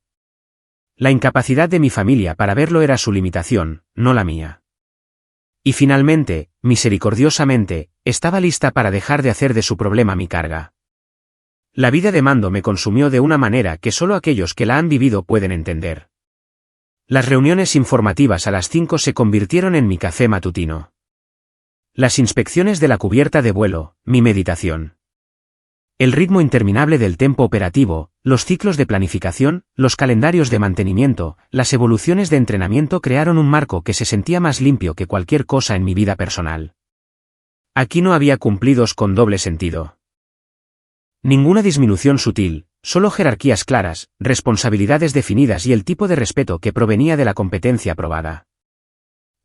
La incapacidad de mi familia para verlo era su limitación, no la mía. Y finalmente, misericordiosamente, estaba lista para dejar de hacer de su problema mi carga. La vida de mando me consumió de una manera que solo aquellos que la han vivido pueden entender. Las reuniones informativas a las 5 se convirtieron en mi café matutino. Las inspecciones de la cubierta de vuelo, mi meditación. El ritmo interminable del tempo operativo, los ciclos de planificación, los calendarios de mantenimiento, las evoluciones de entrenamiento crearon un marco que se sentía más limpio que cualquier cosa en mi vida personal. Aquí no había cumplidos con doble sentido. Ninguna disminución sutil, solo jerarquías claras, responsabilidades definidas y el tipo de respeto que provenía de la competencia probada.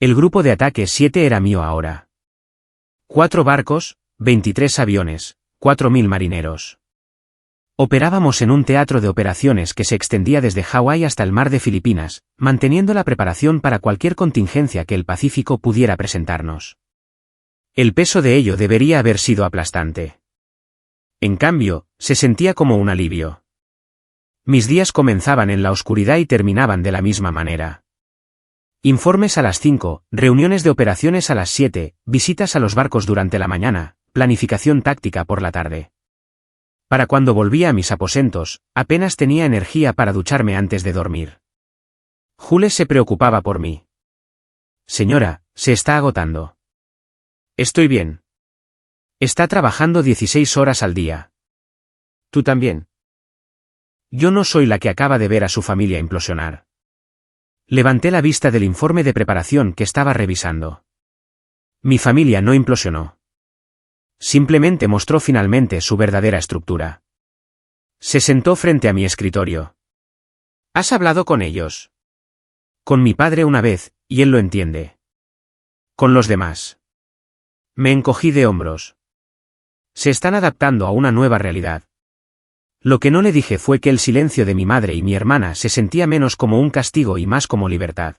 El grupo de ataque 7 era mío ahora. 4 barcos, 23 aviones, 4.000 marineros. Operábamos en un teatro de operaciones que se extendía desde Hawái hasta el mar de Filipinas, manteniendo la preparación para cualquier contingencia que el Pacífico pudiera presentarnos. El peso de ello debería haber sido aplastante. En cambio, se sentía como un alivio. Mis días comenzaban en la oscuridad y terminaban de la misma manera. Informes a las 5, reuniones de operaciones a las 7, visitas a los barcos durante la mañana, planificación táctica por la tarde. Para cuando volvía a mis aposentos, apenas tenía energía para ducharme antes de dormir. Jules se preocupaba por mí. Señora, se está agotando. Estoy bien. Está trabajando 16 horas al día. ¿Tú también? Yo no soy la que acaba de ver a su familia implosionar. Levanté la vista del informe de preparación que estaba revisando. Mi familia no implosionó. Simplemente mostró finalmente su verdadera estructura. Se sentó frente a mi escritorio. ¿Has hablado con ellos? Con mi padre una vez, y él lo entiende. Con los demás. Me encogí de hombros. Se están adaptando a una nueva realidad. Lo que no le dije fue que el silencio de mi madre y mi hermana se sentía menos como un castigo y más como libertad.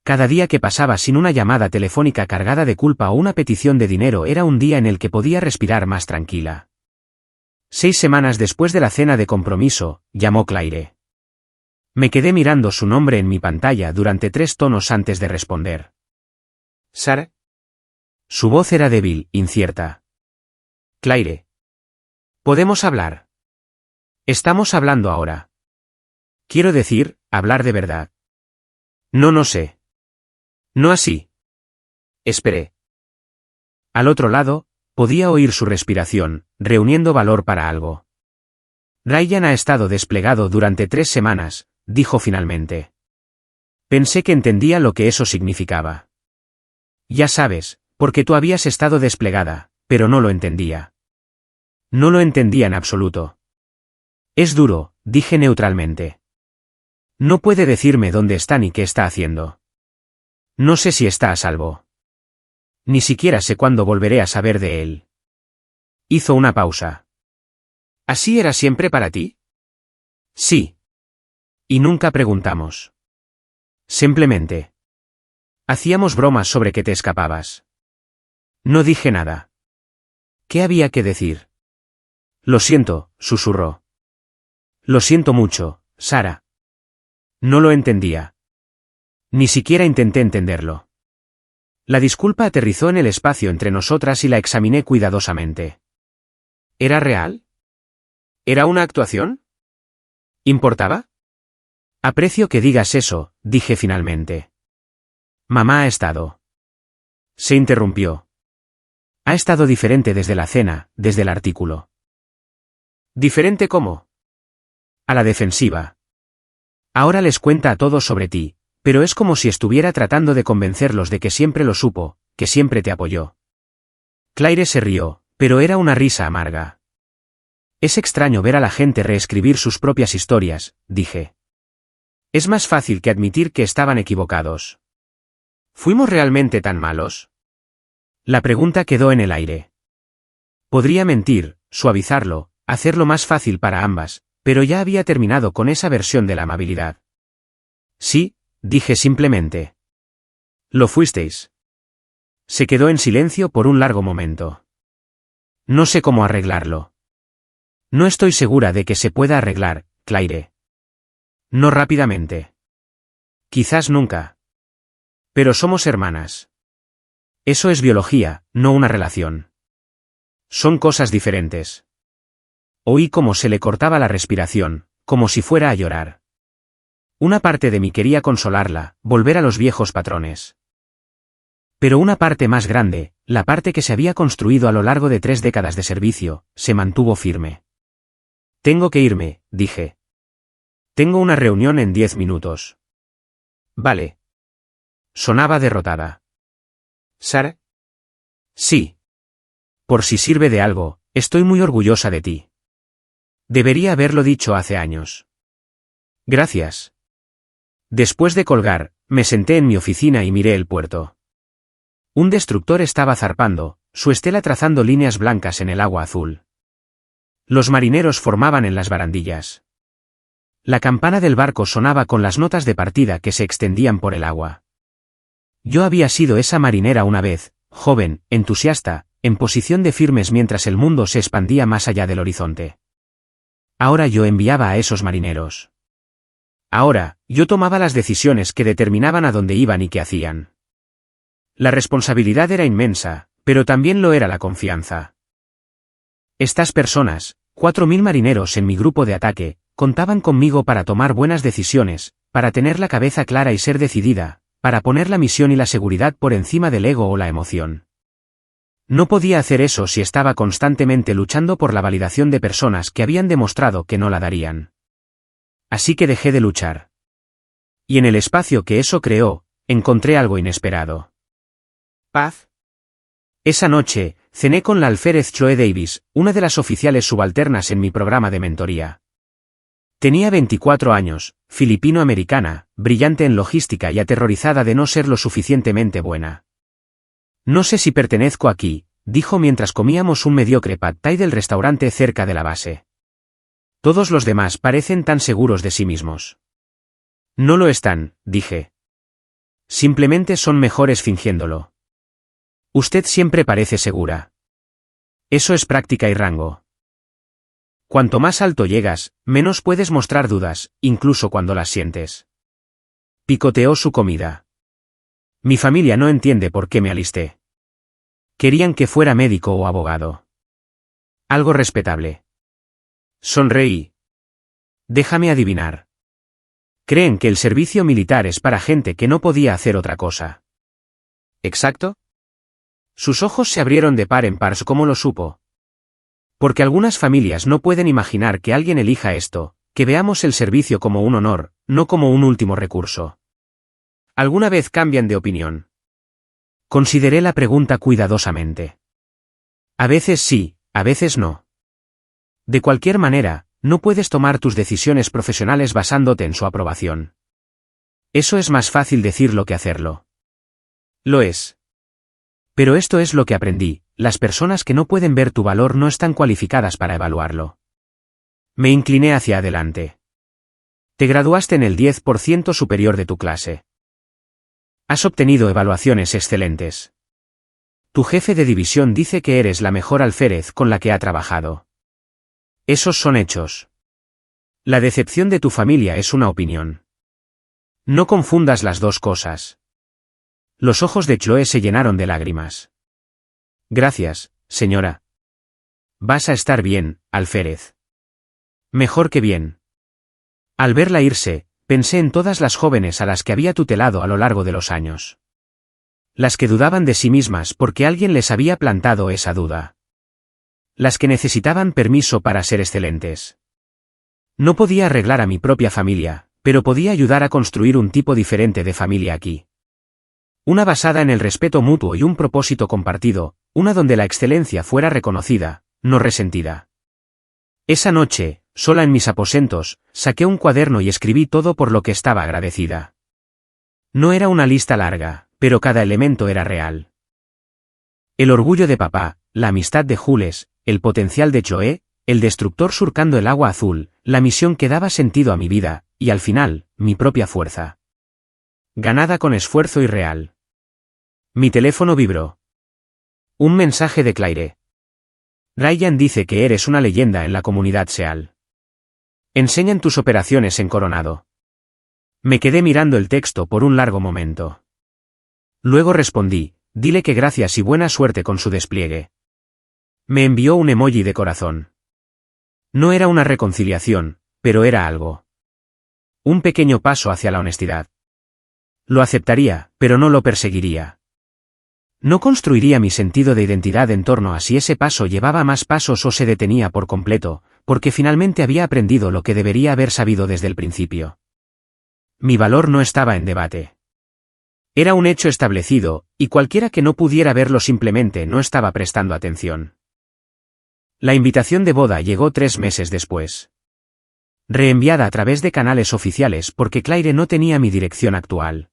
Cada día que pasaba sin una llamada telefónica cargada de culpa o una petición de dinero era un día en el que podía respirar más tranquila. 6 semanas después de la cena de compromiso, llamó Claire. Me quedé mirando su nombre en mi pantalla durante 3 tonos antes de responder. ¿Sara? Su voz era débil, incierta. Claire. ¿Podemos hablar? Estamos hablando ahora. Quiero decir, hablar de verdad. No sé. No así. Esperé. Al otro lado, podía oír su respiración, reuniendo valor para algo. Ryan ha estado desplegado durante 3 semanas, dijo finalmente. Pensé que entendía lo que eso significaba. Ya sabes, porque tú habías estado desplegada, pero no lo entendía. No lo entendía en absoluto. Es duro, dije neutralmente. No puede decirme dónde está ni qué está haciendo. No sé si está a salvo. Ni siquiera sé cuándo volveré a saber de él. Hizo una pausa. ¿Así era siempre para ti? Sí. Y nunca preguntamos. Simplemente. Hacíamos bromas sobre que te escapabas. No dije nada. ¿Qué había que decir? Lo siento, susurró. Lo siento mucho, Sara. No lo entendía. Ni siquiera intenté entenderlo. La disculpa aterrizó en el espacio entre nosotras y la examiné cuidadosamente. ¿Era real? ¿Era una actuación? ¿Importaba? Aprecio que digas eso, dije finalmente. Mamá ha estado. Se interrumpió. Ha estado diferente desde la cena, desde el artículo. ¿Diferente cómo? A la defensiva. Ahora les cuenta a todos sobre ti, pero es como si estuviera tratando de convencerlos de que siempre lo supo, que siempre te apoyó. Claire se rió, pero era una risa amarga. Es extraño ver a la gente reescribir sus propias historias, dije. Es más fácil que admitir que estaban equivocados. ¿Fuimos realmente tan malos? La pregunta quedó en el aire. Podría mentir, suavizarlo, hacerlo más fácil para ambas, pero ya había terminado con esa versión de la amabilidad. Sí, dije simplemente. Lo fuisteis. Se quedó en silencio por un largo momento. No sé cómo arreglarlo. No estoy segura de que se pueda arreglar, Claire. No rápidamente. Quizás nunca. Pero somos hermanas. Eso es biología, no una relación. Son cosas diferentes. Oí cómo se le cortaba la respiración, como si fuera a llorar. Una parte de mí quería consolarla, volver a los viejos patrones. Pero una parte más grande, la parte que se había construido a lo largo de 3 décadas de servicio, se mantuvo firme. Tengo que irme, dije. Tengo una reunión en 10 minutos. Vale. Sonaba derrotada. ¿Sara? Sí. Por si sirve de algo, estoy muy orgullosa de ti. Debería haberlo dicho hace años. Gracias. Después de colgar, me senté en mi oficina y miré el puerto. Un destructor estaba zarpando, su estela trazando líneas blancas en el agua azul. Los marineros formaban en las barandillas. La campana del barco sonaba con las notas de partida que se extendían por el agua. Yo había sido esa marinera una vez, joven, entusiasta, en posición de firmes mientras el mundo se expandía más allá del horizonte. Ahora yo enviaba a esos marineros. Ahora, yo tomaba las decisiones que determinaban a dónde iban y qué hacían. La responsabilidad era inmensa, pero también lo era la confianza. Estas personas, 4.000 marineros en mi grupo de ataque, contaban conmigo para tomar buenas decisiones, para tener la cabeza clara y ser decidida, para poner la misión y la seguridad por encima del ego o la emoción. No podía hacer eso si estaba constantemente luchando por la validación de personas que habían demostrado que no la darían. Así que dejé de luchar. Y en el espacio que eso creó, encontré algo inesperado. Paz. Esa noche, cené con la alférez Choe Davis, una de las oficiales subalternas en mi programa de mentoría. Tenía 24 años, filipino-americana, brillante en logística y aterrorizada de no ser lo suficientemente buena. No sé si pertenezco aquí, dijo mientras comíamos un mediocre pad thai del restaurante cerca de la base. Todos los demás parecen tan seguros de sí mismos. No lo están, dije. Simplemente son mejores fingiéndolo. Usted siempre parece segura. Eso es práctica y rango. Cuanto más alto llegas, menos puedes mostrar dudas, incluso cuando las sientes. Picoteó su comida. Mi familia no entiende por qué me alisté. Querían que fuera médico o abogado. Algo respetable. Sonreí. Déjame adivinar. Creen que el servicio militar es para gente que no podía hacer otra cosa. ¿Exacto? Sus ojos se abrieron de par en par. ¿Cómo lo supo? Porque algunas familias no pueden imaginar que alguien elija esto, que veamos el servicio como un honor, no como un último recurso. ¿Alguna vez cambian de opinión? Consideré la pregunta cuidadosamente. A veces sí, a veces no. De cualquier manera, no puedes tomar tus decisiones profesionales basándote en su aprobación. Eso es más fácil decirlo que hacerlo. Lo es. Pero esto es lo que aprendí, las personas que no pueden ver tu valor no están cualificadas para evaluarlo. Me incliné hacia adelante. Te graduaste en el 10% superior de tu clase. Has obtenido evaluaciones excelentes. Tu jefe de división dice que eres la mejor alférez con la que ha trabajado. Esos son hechos. La decepción de tu familia es una opinión. No confundas las dos cosas. Los ojos de Chloe se llenaron de lágrimas. Gracias, señora. Vas a estar bien, alférez. Mejor que bien. Al verla irse, pensé en todas las jóvenes a las que había tutelado a lo largo de los años. Las que dudaban de sí mismas porque alguien les había plantado esa duda. Las que necesitaban permiso para ser excelentes. No podía arreglar a mi propia familia, pero podía ayudar a construir un tipo diferente de familia aquí. Una basada en el respeto mutuo y un propósito compartido, una donde la excelencia fuera reconocida, no resentida. Esa noche, sola en mis aposentos, saqué un cuaderno y escribí todo por lo que estaba agradecida. No era una lista larga, pero cada elemento era real. El orgullo de papá, la amistad de Jules, el potencial de Chloe, el destructor surcando el agua azul, la misión que daba sentido a mi vida, y al final, mi propia fuerza. Ganada con esfuerzo y real. Mi teléfono vibró. Un mensaje de Claire. Ryan dice que eres una leyenda en la comunidad SEAL. Enseñan tus operaciones en Coronado. Me quedé mirando el texto por un largo momento. Luego respondí, dile que gracias y buena suerte con su despliegue. Me envió un emoji de corazón. No era una reconciliación, pero era algo. Un pequeño paso hacia la honestidad. Lo aceptaría, pero no lo perseguiría. No construiría mi sentido de identidad en torno a si ese paso llevaba más pasos o se detenía por completo, porque finalmente había aprendido lo que debería haber sabido desde el principio. Mi valor no estaba en debate. Era un hecho establecido, y cualquiera que no pudiera verlo simplemente no estaba prestando atención. La invitación de boda llegó 3 meses después. Reenviada a través de canales oficiales porque Claire no tenía mi dirección actual.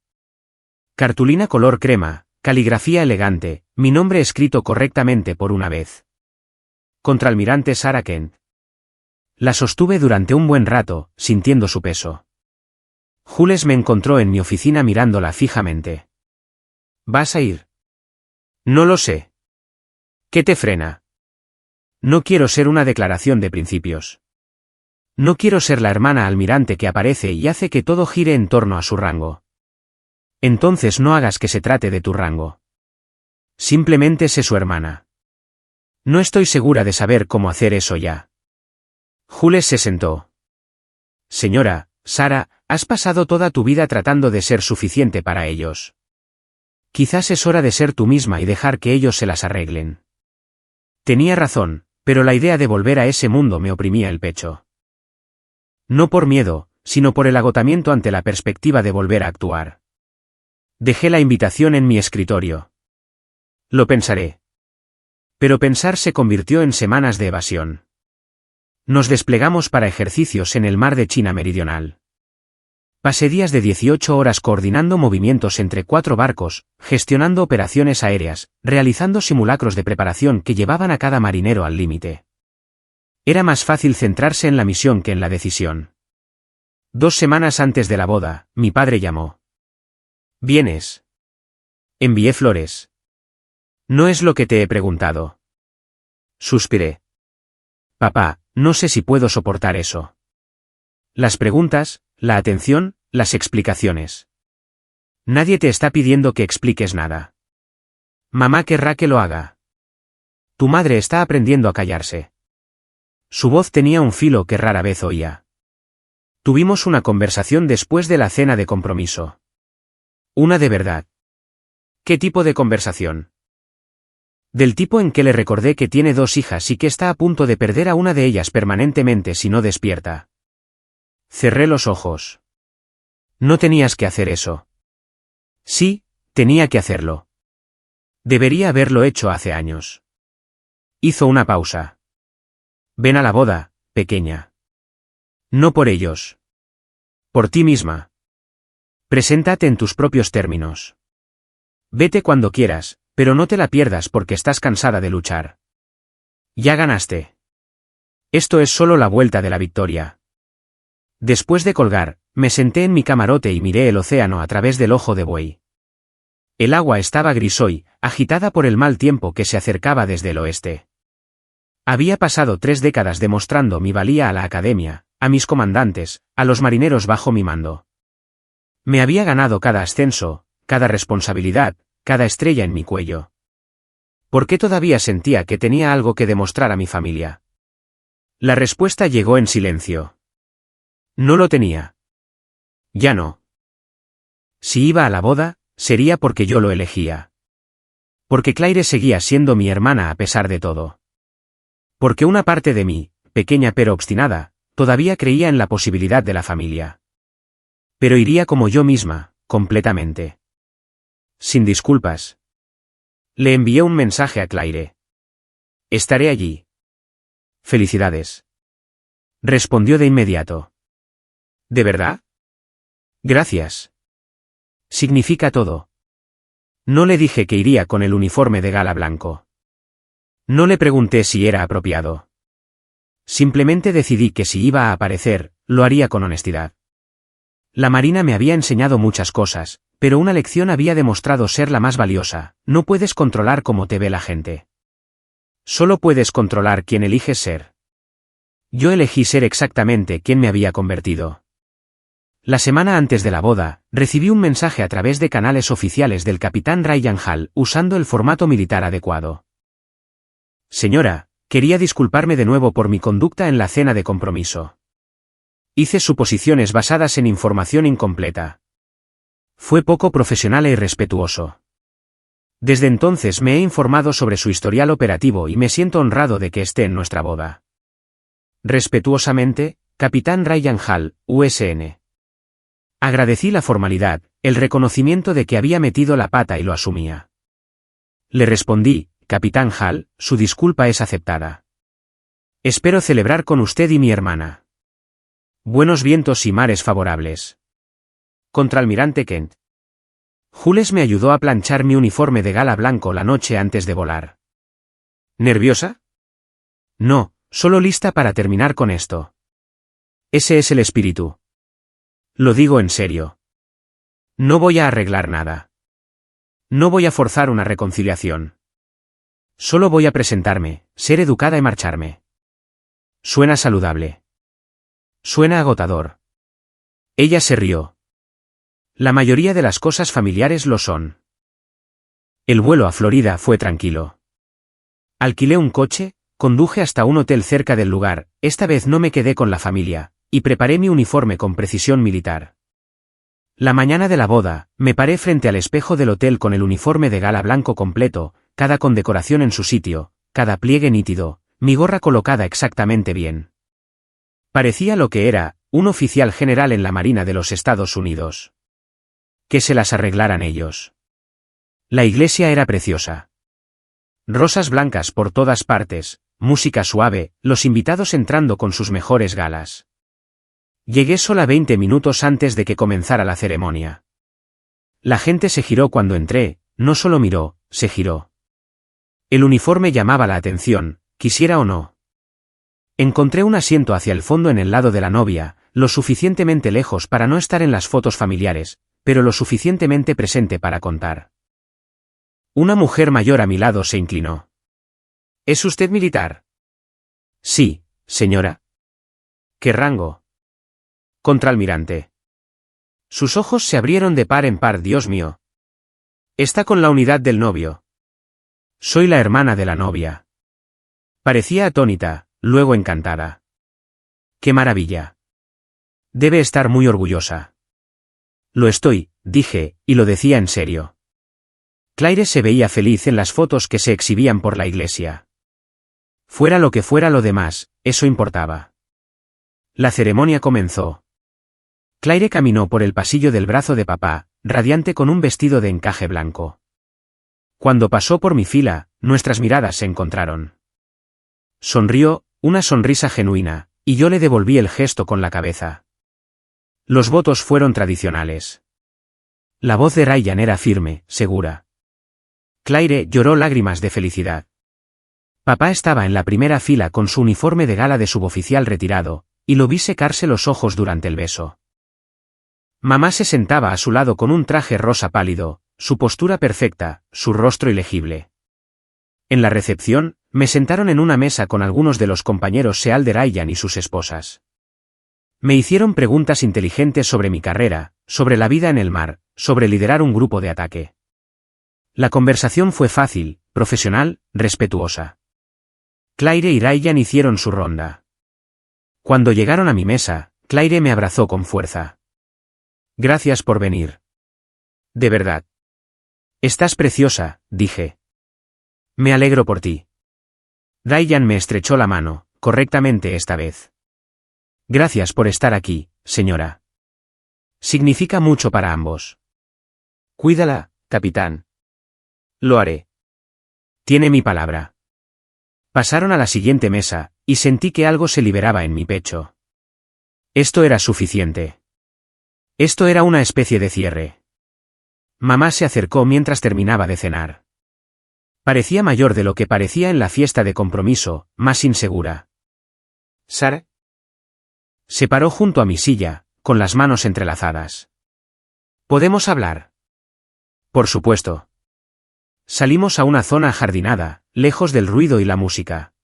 Cartulina color crema, caligrafía elegante, mi nombre escrito correctamente por una vez. Contraalmirante Sarah Kent. La sostuve durante un buen rato, sintiendo su peso. Jules me encontró en mi oficina mirándola fijamente. ¿Vas a ir? No lo sé. ¿Qué te frena? No quiero ser una declaración de principios. No quiero ser la hermana almirante que aparece y hace que todo gire en torno a su rango. Entonces no hagas que se trate de tu rango. Simplemente sé su hermana. No estoy segura de saber cómo hacer eso ya. Jules se sentó. Señora, Sarah, has pasado toda tu vida tratando de ser suficiente para ellos. Quizás es hora de ser tú misma y dejar que ellos se las arreglen. Tenía razón, pero la idea de volver a ese mundo me oprimía el pecho. No por miedo, sino por el agotamiento ante la perspectiva de volver a actuar. Dejé la invitación en mi escritorio. Lo pensaré. Pero pensar se convirtió en semanas de evasión. Nos desplegamos para ejercicios en el mar de China Meridional. Pasé días de 18 horas coordinando movimientos entre 4 barcos, gestionando operaciones aéreas, realizando simulacros de preparación que llevaban a cada marinero al límite. Era más fácil centrarse en la misión que en la decisión. 2 semanas antes de la boda, mi padre llamó. ¿Vienes? Envié flores. No es lo que te he preguntado. Suspiré. Papá, no sé si puedo soportar eso. Las preguntas, la atención, las explicaciones. Nadie te está pidiendo que expliques nada. Mamá querrá que lo haga. Tu madre está aprendiendo a callarse. Su voz tenía un filo que rara vez oía. Tuvimos una conversación después de la cena de compromiso. Una de verdad. ¿Qué tipo de conversación? Del tipo en que le recordé que tiene 2 hijas y que está a punto de perder a una de ellas permanentemente si no despierta. Cerré los ojos. No tenías que hacer eso. Sí, tenía que hacerlo. Debería haberlo hecho hace años. Hizo una pausa. Ven a la boda, pequeña. No por ellos. Por ti misma. Preséntate en tus propios términos. Vete cuando quieras, pero no te la pierdas porque estás cansada de luchar. Ya ganaste. Esto es solo la vuelta de la victoria. Después de colgar, me senté en mi camarote y miré el océano a través del ojo de buey. El agua estaba grisoy, agitada por el mal tiempo que se acercaba desde el oeste. Había pasado 3 décadas demostrando mi valía a la academia, a mis comandantes, a los marineros bajo mi mando. Me había ganado cada ascenso, cada responsabilidad, cada estrella en mi cuello. ¿Por qué todavía sentía que tenía algo que demostrar a mi familia? La respuesta llegó en silencio. No lo tenía. Ya no. Si iba a la boda, sería porque yo lo elegía. Porque Claire seguía siendo mi hermana a pesar de todo. Porque una parte de mí, pequeña pero obstinada, todavía creía en la posibilidad de la familia. Pero iría como yo misma, completamente. Sin disculpas. Le envié un mensaje a Claire. Estaré allí. Felicidades. Respondió de inmediato. ¿De verdad? Gracias. Significa todo. No le dije que iría con el uniforme de gala blanco. No le pregunté si era apropiado. Simplemente decidí que si iba a aparecer, lo haría con honestidad. La Marina me había enseñado muchas cosas, pero una lección había demostrado ser la más valiosa: no puedes controlar cómo te ve la gente. Solo puedes controlar quién eliges ser. Yo elegí ser exactamente quien me había convertido. La semana antes de la boda, recibí un mensaje a través de canales oficiales del capitán Ryan Hall usando el formato militar adecuado. Señora, quería disculparme de nuevo por mi conducta en la cena de compromiso. Hice suposiciones basadas en información incompleta. Fue poco profesional e irrespetuoso. Desde entonces me he informado sobre su historial operativo y me siento honrado de que esté en nuestra boda. Respetuosamente, Capitán Ryan Hall, USN. Agradecí la formalidad, el reconocimiento de que había metido la pata y lo asumía. Le respondí: Capitán Hall, su disculpa es aceptada. Espero celebrar con usted y mi hermana. Buenos vientos y mares favorables. Contraalmirante Kent. Jules me ayudó a planchar mi uniforme de gala blanco la noche antes de volar. ¿Nerviosa? No, solo lista para terminar con esto. Ese es el espíritu. Lo digo en serio. No voy a arreglar nada. No voy a forzar una reconciliación. Solo voy a presentarme, ser educada y marcharme. Suena saludable. Suena agotador. Ella se rió. La mayoría de las cosas familiares lo son. El vuelo a Florida fue tranquilo. Alquilé un coche, conduje hasta un hotel cerca del lugar, esta vez no me quedé con la familia, y preparé mi uniforme con precisión militar. La mañana de la boda, me paré frente al espejo del hotel con el uniforme de gala blanco completo, cada condecoración en su sitio, cada pliegue nítido, mi gorra colocada exactamente bien. Parecía lo que era, un oficial general en la Marina de los Estados Unidos. Que se las arreglaran ellos. La iglesia era preciosa. Rosas blancas por todas partes, música suave, los invitados entrando con sus mejores galas. Llegué sola 20 minutos antes de que comenzara la ceremonia. La gente se giró cuando entré, no solo miró, se giró. El uniforme llamaba la atención, quisiera o no. Encontré un asiento hacia el fondo en el lado de la novia, lo suficientemente lejos para no estar en las fotos familiares, pero lo suficientemente presente para contar. Una mujer mayor a mi lado se inclinó. ¿Es usted militar? Sí, señora. ¿Qué rango? Contraalmirante. Sus ojos se abrieron de par en par. Dios mío. Está con la unidad del novio. Soy la hermana de la novia. Parecía atónita, luego encantada. ¡Qué maravilla! Debe estar muy orgullosa. Lo estoy, dije, y lo decía en serio. Claire se veía feliz en las fotos que se exhibían por la iglesia. Fuera lo que fuera lo demás, eso importaba. La ceremonia comenzó. Claire caminó por el pasillo del brazo de papá, radiante con un vestido de encaje blanco. Cuando pasó por mi fila, nuestras miradas se encontraron. Sonrió, una sonrisa genuina, y yo le devolví el gesto con la cabeza. Los votos fueron tradicionales. La voz de Ryan era firme, segura. Claire lloró lágrimas de felicidad. Papá estaba en la primera fila con su uniforme de gala de suboficial retirado, y lo vi secarse los ojos durante el beso. Mamá se sentaba a su lado con un traje rosa pálido, su postura perfecta, su rostro ilegible. En la recepción, me sentaron en una mesa con algunos de los compañeros Seal de Ryan y sus esposas. Me hicieron preguntas inteligentes sobre mi carrera, sobre la vida en el mar, sobre liderar un grupo de ataque. La conversación fue fácil, profesional, respetuosa. Claire y Ryan hicieron su ronda. Cuando llegaron a mi mesa, Claire me abrazó con fuerza. Gracias por venir. De verdad. Estás preciosa, dije. Me alegro por ti. Ryan me estrechó la mano, correctamente esta vez. Gracias por estar aquí, señora. Significa mucho para ambos. Cuídala, capitán. Lo haré. Tiene mi palabra. Pasaron a la siguiente mesa, y sentí que algo se liberaba en mi pecho. Esto era suficiente. Esto era una especie de cierre. Mamá se acercó mientras terminaba de cenar. Parecía mayor de lo que parecía en la fiesta de compromiso, más insegura. ¿Sara? Se paró junto a mi silla, con las manos entrelazadas. ¿Podemos hablar? Por supuesto. Salimos a una zona ajardinada, lejos del ruido y la música.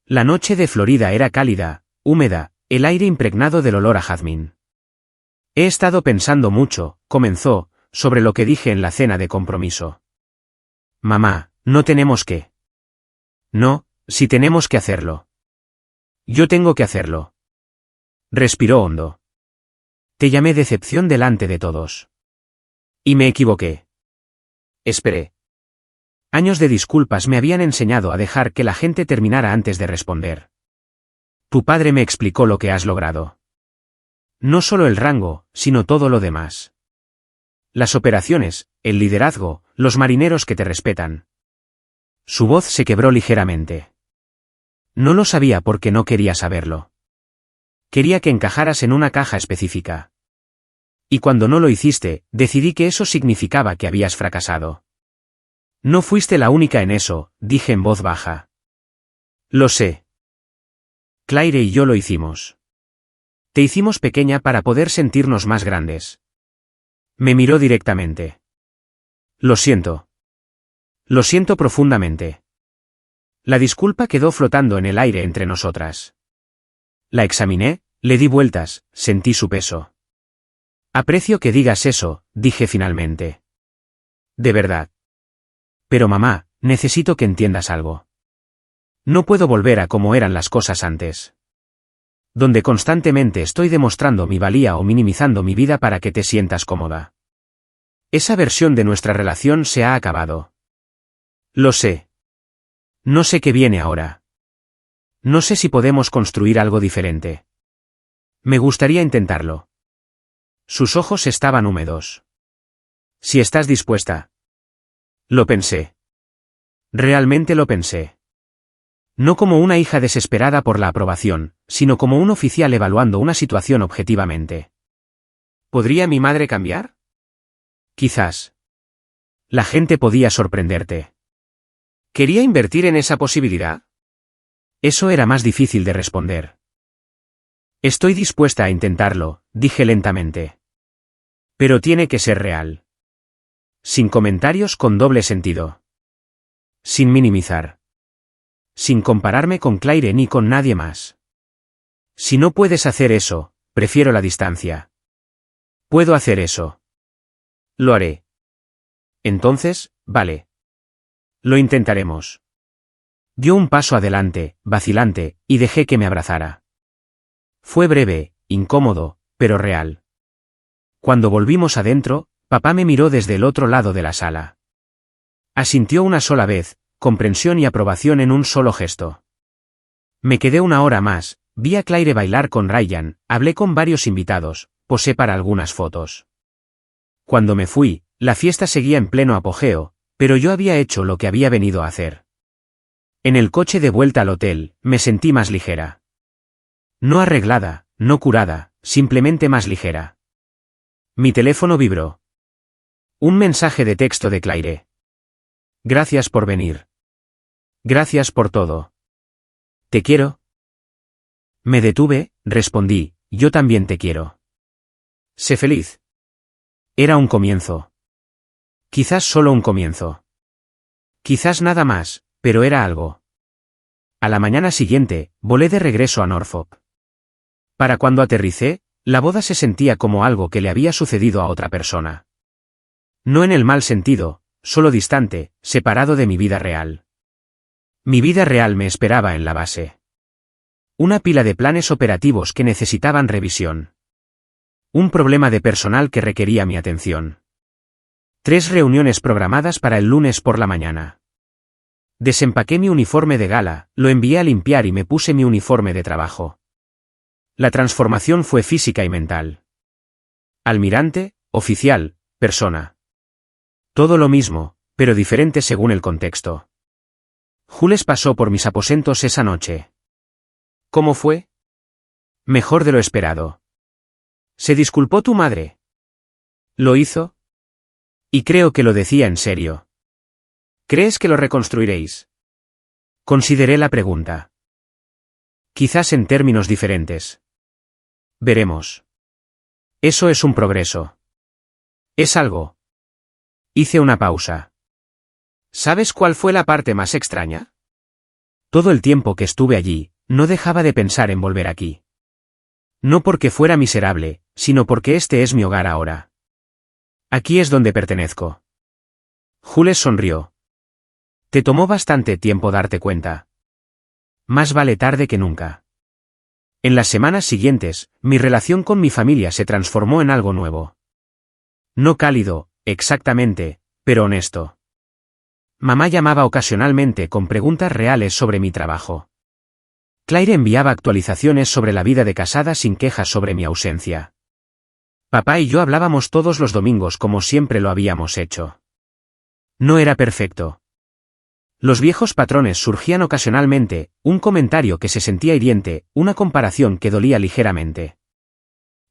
La noche de Florida era cálida, húmeda, el aire impregnado del olor a jazmín. He estado pensando mucho, comenzó, sobre lo que dije en la cena de compromiso. Mamá, no tenemos que. No, si tenemos que hacerlo. Yo tengo que hacerlo. Respiró hondo. Te llamé decepción delante de todos. Y me equivoqué. Esperé. Años de disculpas me habían enseñado a dejar que la gente terminara antes de responder. Tu padre me explicó lo que has logrado. No solo el rango, sino todo lo demás. Las operaciones, el liderazgo, los marineros que te respetan. Su voz se quebró ligeramente. No lo sabía porque no quería saberlo. Quería que encajaras en una caja específica. Y cuando no lo hiciste, decidí que eso significaba que habías fracasado. No fuiste la única en eso, dije en voz baja. Lo sé. Claire y yo lo hicimos. Te hicimos pequeña para poder sentirnos más grandes. Me miró directamente. Lo siento. Lo siento profundamente. La disculpa quedó flotando en el aire entre nosotras. La examiné, le di vueltas, sentí su peso. Aprecio que digas eso, dije finalmente. De verdad. Pero mamá, necesito que entiendas algo. No puedo volver a como eran las cosas antes. Donde constantemente estoy demostrando mi valía o minimizando mi vida para que te sientas cómoda. Esa versión de nuestra relación se ha acabado. Lo sé. No sé qué viene ahora. No sé si podemos construir algo diferente. Me gustaría intentarlo. Sus ojos estaban húmedos. Si estás dispuesta. Lo pensé. Realmente lo pensé. No como una hija desesperada por la aprobación, sino como un oficial evaluando una situación objetivamente. ¿Podría mi madre cambiar? Quizás. La gente podía sorprenderte. ¿Quería invertir en esa posibilidad? Eso era más difícil de responder. Estoy dispuesta a intentarlo, dije lentamente. Pero tiene que ser real. Sin comentarios con doble sentido. Sin minimizar. Sin compararme con Claire ni con nadie más. Si no puedes hacer eso, prefiero la distancia. Puedo hacer eso. Lo haré. Entonces, vale. Lo intentaremos. Dio un paso adelante, vacilante, y dejé que me abrazara. Fue breve, incómodo, pero real. Cuando volvimos adentro, papá me miró desde el otro lado de la sala. Asintió una sola vez, comprensión y aprobación en un solo gesto. Me quedé una hora más, vi a Claire bailar con Ryan, hablé con varios invitados, posé para algunas fotos. Cuando me fui, la fiesta seguía en pleno apogeo, pero yo había hecho lo que había venido a hacer. En el coche de vuelta al hotel, me sentí más ligera. No arreglada, no curada, simplemente más ligera. Mi teléfono vibró. Un mensaje de texto de Claire. Gracias por venir. Gracias por todo. Te quiero. Me detuve, respondí, yo también te quiero. Sé feliz. Era un comienzo. Quizás solo un comienzo. Quizás nada más, pero era algo. A la mañana siguiente, volé de regreso a Norfolk. Para cuando aterricé, la boda se sentía como algo que le había sucedido a otra persona. No en el mal sentido, solo distante, separado de mi vida real. Mi vida real me esperaba en la base. Una pila de planes operativos que necesitaban revisión. Un problema de personal que requería mi atención. 3 reuniones programadas para el lunes por la mañana. Desempaqué mi uniforme de gala, lo envié a limpiar y me puse mi uniforme de trabajo. La transformación fue física y mental. Almirante, oficial, persona. Todo lo mismo, pero diferente según el contexto. Jules pasó por mis aposentos esa noche. ¿Cómo fue? Mejor de lo esperado. ¿Se disculpó tu madre? ¿Lo hizo? Y creo que lo decía en serio. ¿Crees que lo reconstruiréis? Consideré la pregunta. Quizás en términos diferentes. Veremos. Eso es un progreso. Es algo. Hice una pausa. ¿Sabes cuál fue la parte más extraña? Todo el tiempo que estuve allí, no dejaba de pensar en volver aquí. No porque fuera miserable, sino porque este es mi hogar ahora. Aquí es donde pertenezco. Jules sonrió. Te tomó bastante tiempo darte cuenta. Más vale tarde que nunca. En las semanas siguientes, mi relación con mi familia se transformó en algo nuevo. No cálido, exactamente, pero honesto. Mamá llamaba ocasionalmente con preguntas reales sobre mi trabajo. Claire enviaba actualizaciones sobre la vida de casada sin quejas sobre mi ausencia. Papá y yo hablábamos todos los domingos como siempre lo habíamos hecho. No era perfecto. Los viejos patrones surgían ocasionalmente, un comentario que se sentía hiriente, una comparación que dolía ligeramente.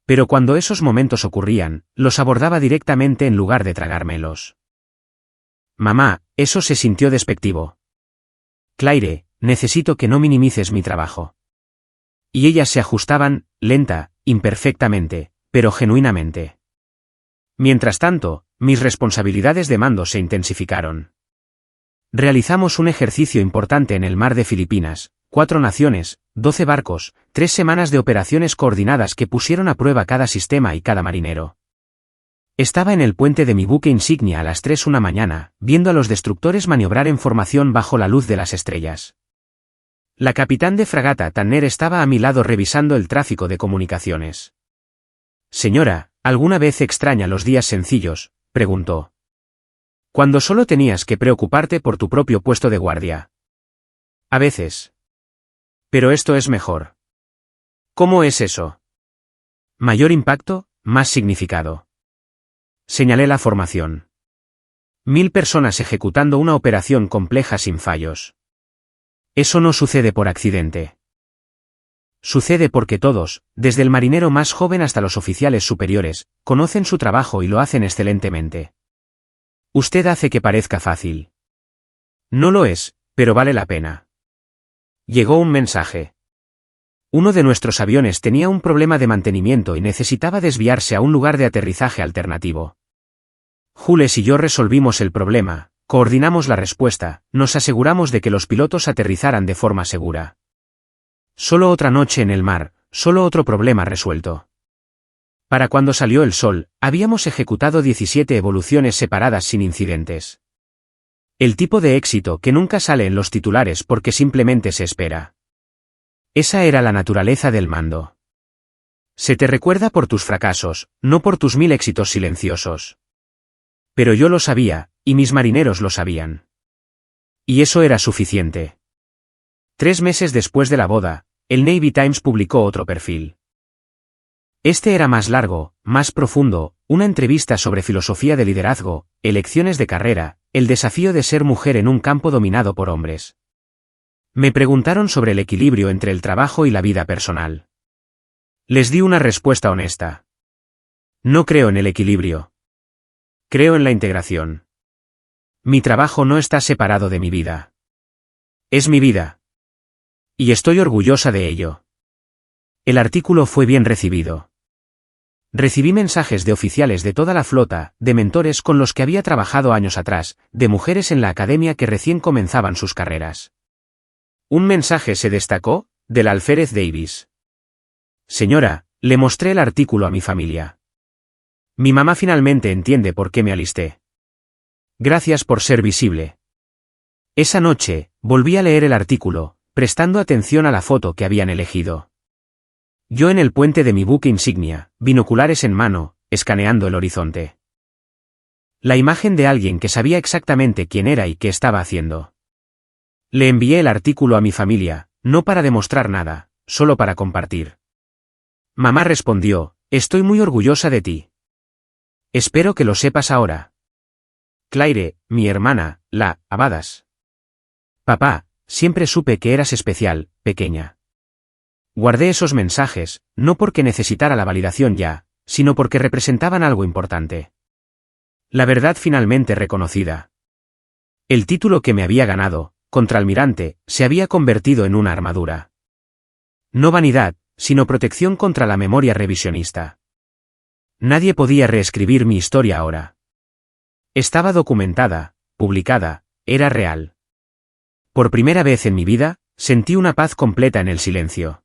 Pero cuando esos momentos ocurrían, los abordaba directamente en lugar de tragármelos. Mamá, eso se sintió despectivo. Claire, necesito que no minimices mi trabajo. Y ellas se ajustaban, lenta, imperfectamente, pero genuinamente. Mientras tanto, mis responsabilidades de mando se intensificaron. Realizamos un ejercicio importante en el mar de Filipinas, 4 naciones, 12 barcos, 3 semanas de operaciones coordinadas que pusieron a prueba cada sistema y cada marinero. Estaba en el puente de mi buque insignia a las 3 una mañana, viendo a los destructores maniobrar en formación bajo la luz de las estrellas. La capitán de fragata Tanner estaba a mi lado revisando el tráfico de comunicaciones. Señora, ¿alguna vez extraña los días sencillos?, preguntó. Cuando solo tenías que preocuparte por tu propio puesto de guardia. A veces. Pero esto es mejor. ¿Cómo es eso? Mayor impacto, más significado. Señalé la formación. 1000 personas ejecutando una operación compleja sin fallos. Eso no sucede por accidente. Sucede porque todos, desde el marinero más joven hasta los oficiales superiores, conocen su trabajo y lo hacen excelentemente. Usted hace que parezca fácil. No lo es, pero vale la pena. Llegó un mensaje. Uno de nuestros aviones tenía un problema de mantenimiento y necesitaba desviarse a un lugar de aterrizaje alternativo. Jules y yo resolvimos el problema, coordinamos la respuesta, nos aseguramos de que los pilotos aterrizaran de forma segura. Solo otra noche en el mar, solo otro problema resuelto. Para cuando salió el sol, habíamos ejecutado 17 evoluciones separadas sin incidentes. El tipo de éxito que nunca sale en los titulares porque simplemente se espera. Esa era la naturaleza del mando. Se te recuerda por tus fracasos, no por tus 1000 éxitos silenciosos. Pero yo lo sabía, y mis marineros lo sabían. Y eso era suficiente. 3 meses después de la boda, el Navy Times publicó otro perfil. Este era más largo, más profundo, una entrevista sobre filosofía de liderazgo, elecciones de carrera, el desafío de ser mujer en un campo dominado por hombres. Me preguntaron sobre el equilibrio entre el trabajo y la vida personal. Les di una respuesta honesta. No creo en el equilibrio. Creo en la integración. Mi trabajo no está separado de mi vida. Es mi vida. Y estoy orgullosa de ello. El artículo fue bien recibido. Recibí mensajes de oficiales de toda la flota, de mentores con los que había trabajado años atrás, de mujeres en la academia que recién comenzaban sus carreras. Un mensaje se destacó, del alférez Davis. Señora, le mostré el artículo a mi familia. Mi mamá finalmente entiende por qué me alisté. Gracias por ser visible. Esa noche, volví a leer el artículo, prestando atención a la foto que habían elegido. Yo en el puente de mi buque insignia, binoculares en mano, escaneando el horizonte. La imagen de alguien que sabía exactamente quién era y qué estaba haciendo. Le envié el artículo a mi familia, no para demostrar nada, solo para compartir. Mamá respondió, estoy muy orgullosa de ti. Espero que lo sepas ahora. Claire, mi hermana, la Abadas. Papá, siempre supe que eras especial, pequeña. Guardé esos mensajes, no porque necesitara la validación ya, sino porque representaban algo importante. La verdad finalmente reconocida. El título que me había ganado, contraalmirante, se había convertido en una armadura. No vanidad, sino protección contra la memoria revisionista. Nadie podía reescribir mi historia ahora. Estaba documentada, publicada, era real. Por primera vez en mi vida, sentí una paz completa en el silencio.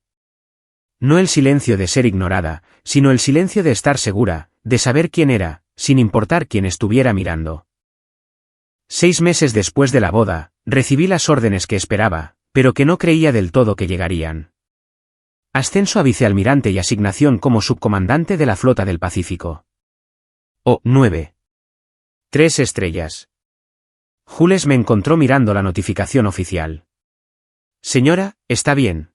No el silencio de ser ignorada, sino el silencio de estar segura, de saber quién era, sin importar quién estuviera mirando. 6 meses después de la boda, recibí las órdenes que esperaba, pero que no creía del todo que llegarían. Ascenso a vicealmirante y asignación como subcomandante de la Flota del Pacífico. Oh, 9. 3 estrellas. Jules me encontró mirando la notificación oficial. Señora, está bien.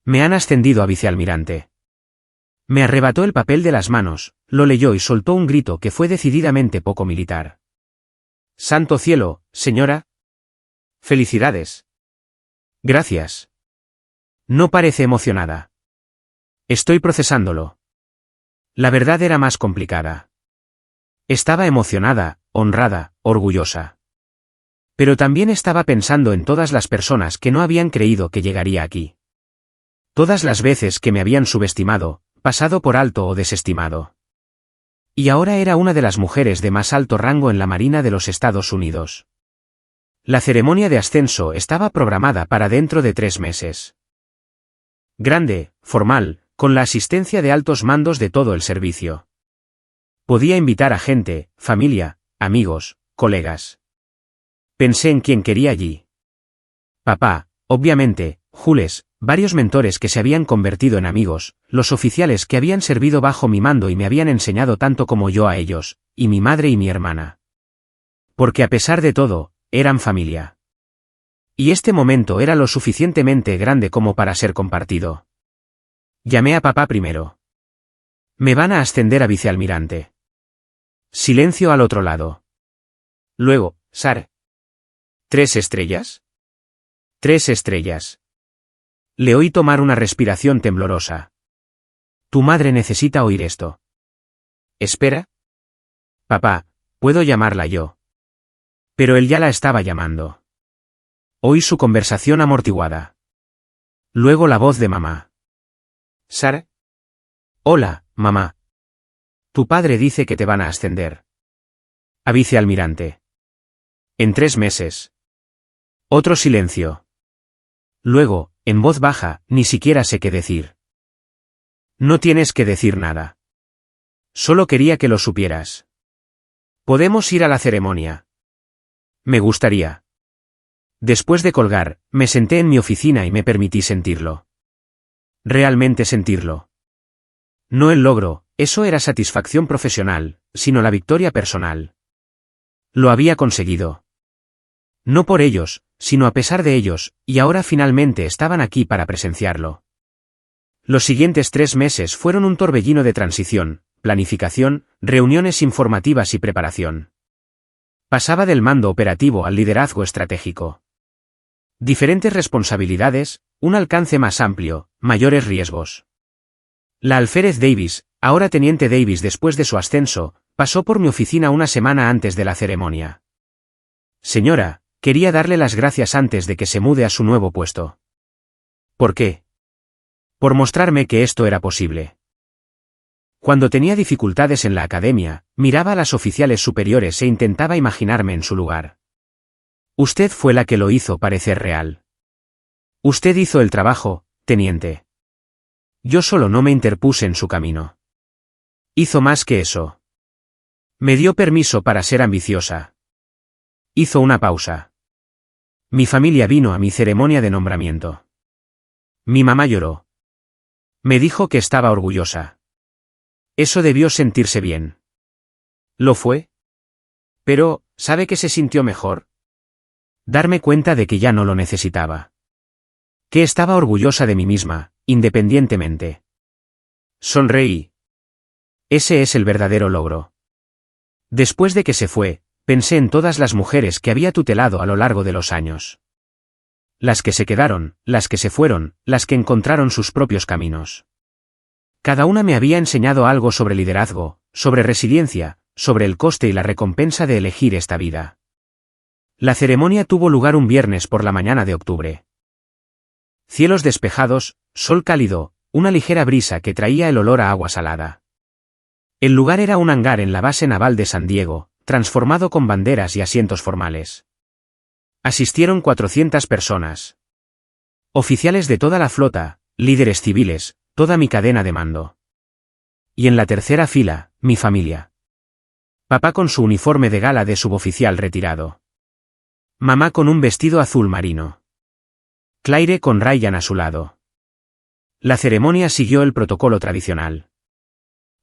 Me han ascendido a vicealmirante. Me arrebató el papel de las manos, lo leyó y soltó un grito que fue decididamente poco militar. Santo cielo, señora. Felicidades. Gracias. No parece emocionada. Estoy procesándolo. La verdad era más complicada. Estaba emocionada, honrada, orgullosa. Pero también estaba pensando en todas las personas que no habían creído que llegaría aquí. Todas las veces que me habían subestimado, pasado por alto o desestimado. Y ahora era una de las mujeres de más alto rango en la Marina de los Estados Unidos. La ceremonia de ascenso estaba programada para dentro de 3 meses. Grande, formal, con la asistencia de altos mandos de todo el servicio. Podía invitar a gente, familia, amigos, colegas. Pensé en quién quería allí. Papá, obviamente, Jules, varios mentores que se habían convertido en amigos, los oficiales que habían servido bajo mi mando y me habían enseñado tanto como yo a ellos, y mi madre y mi hermana. Porque a pesar de todo, eran familia. Y este momento era lo suficientemente grande como para ser compartido. Llamé a papá primero. Me van a ascender a vicealmirante. Silencio al otro lado. Luego, Sar. 3 estrellas. 3 estrellas. Le oí tomar una respiración temblorosa. Tu madre necesita oír esto. Espera. Papá, puedo llamarla yo. Pero él ya la estaba llamando. Oí su conversación amortiguada. Luego la voz de mamá. Sara. Hola, mamá. Tu padre dice que te van a ascender. A vicealmirante. En 3 meses. Otro silencio. Luego, en voz baja, ni siquiera sé qué decir. No tienes que decir nada. Solo quería que lo supieras. Podemos ir a la ceremonia. Me gustaría. Después de colgar, me senté en mi oficina y me permití sentirlo. Realmente sentirlo. No el logro, eso era satisfacción profesional, sino la victoria personal. Lo había conseguido. No por ellos, sino a pesar de ellos, y ahora finalmente estaban aquí para presenciarlo. Los siguientes 3 meses fueron un torbellino de transición, planificación, reuniones informativas y preparación. Pasaba del mando operativo al liderazgo estratégico. Diferentes responsabilidades, un alcance más amplio, mayores riesgos. La alférez Davis, ahora teniente Davis después de su ascenso, pasó por mi oficina una semana antes de la ceremonia. Señora, quería darle las gracias antes de que se mude a su nuevo puesto. ¿Por qué? Por mostrarme que esto era posible. Cuando tenía dificultades en la academia, miraba a las oficiales superiores e intentaba imaginarme en su lugar. Usted fue la que lo hizo parecer real. Usted hizo el trabajo, teniente. Yo solo no me interpuse en su camino. Hizo más que eso. Me dio permiso para ser ambiciosa. Hizo una pausa. Mi familia vino a mi ceremonia de nombramiento. Mi mamá lloró. Me dijo que estaba orgullosa. Eso debió sentirse bien. ¿Lo fue? Pero, ¿sabe qué se sintió mejor? Darme cuenta de que ya no lo necesitaba. Que estaba orgullosa de mí misma, independientemente. Sonreí. Ese es el verdadero logro. Después de que se fue, pensé en todas las mujeres que había tutelado a lo largo de los años. Las que se quedaron, las que se fueron, las que encontraron sus propios caminos. Cada una me había enseñado algo sobre liderazgo, sobre resiliencia, sobre el coste y la recompensa de elegir esta vida. La ceremonia tuvo lugar un viernes por la mañana de octubre. Cielos despejados, sol cálido, una ligera brisa que traía el olor a agua salada. El lugar era un hangar en la base naval de San Diego, transformado con banderas y asientos formales. Asistieron 400 personas. Oficiales de toda la flota, líderes civiles, toda mi cadena de mando. Y en la tercera fila, mi familia. Papá con su uniforme de gala de suboficial retirado. Mamá con un vestido azul marino. Claire con Ryan a su lado. La ceremonia siguió el protocolo tradicional.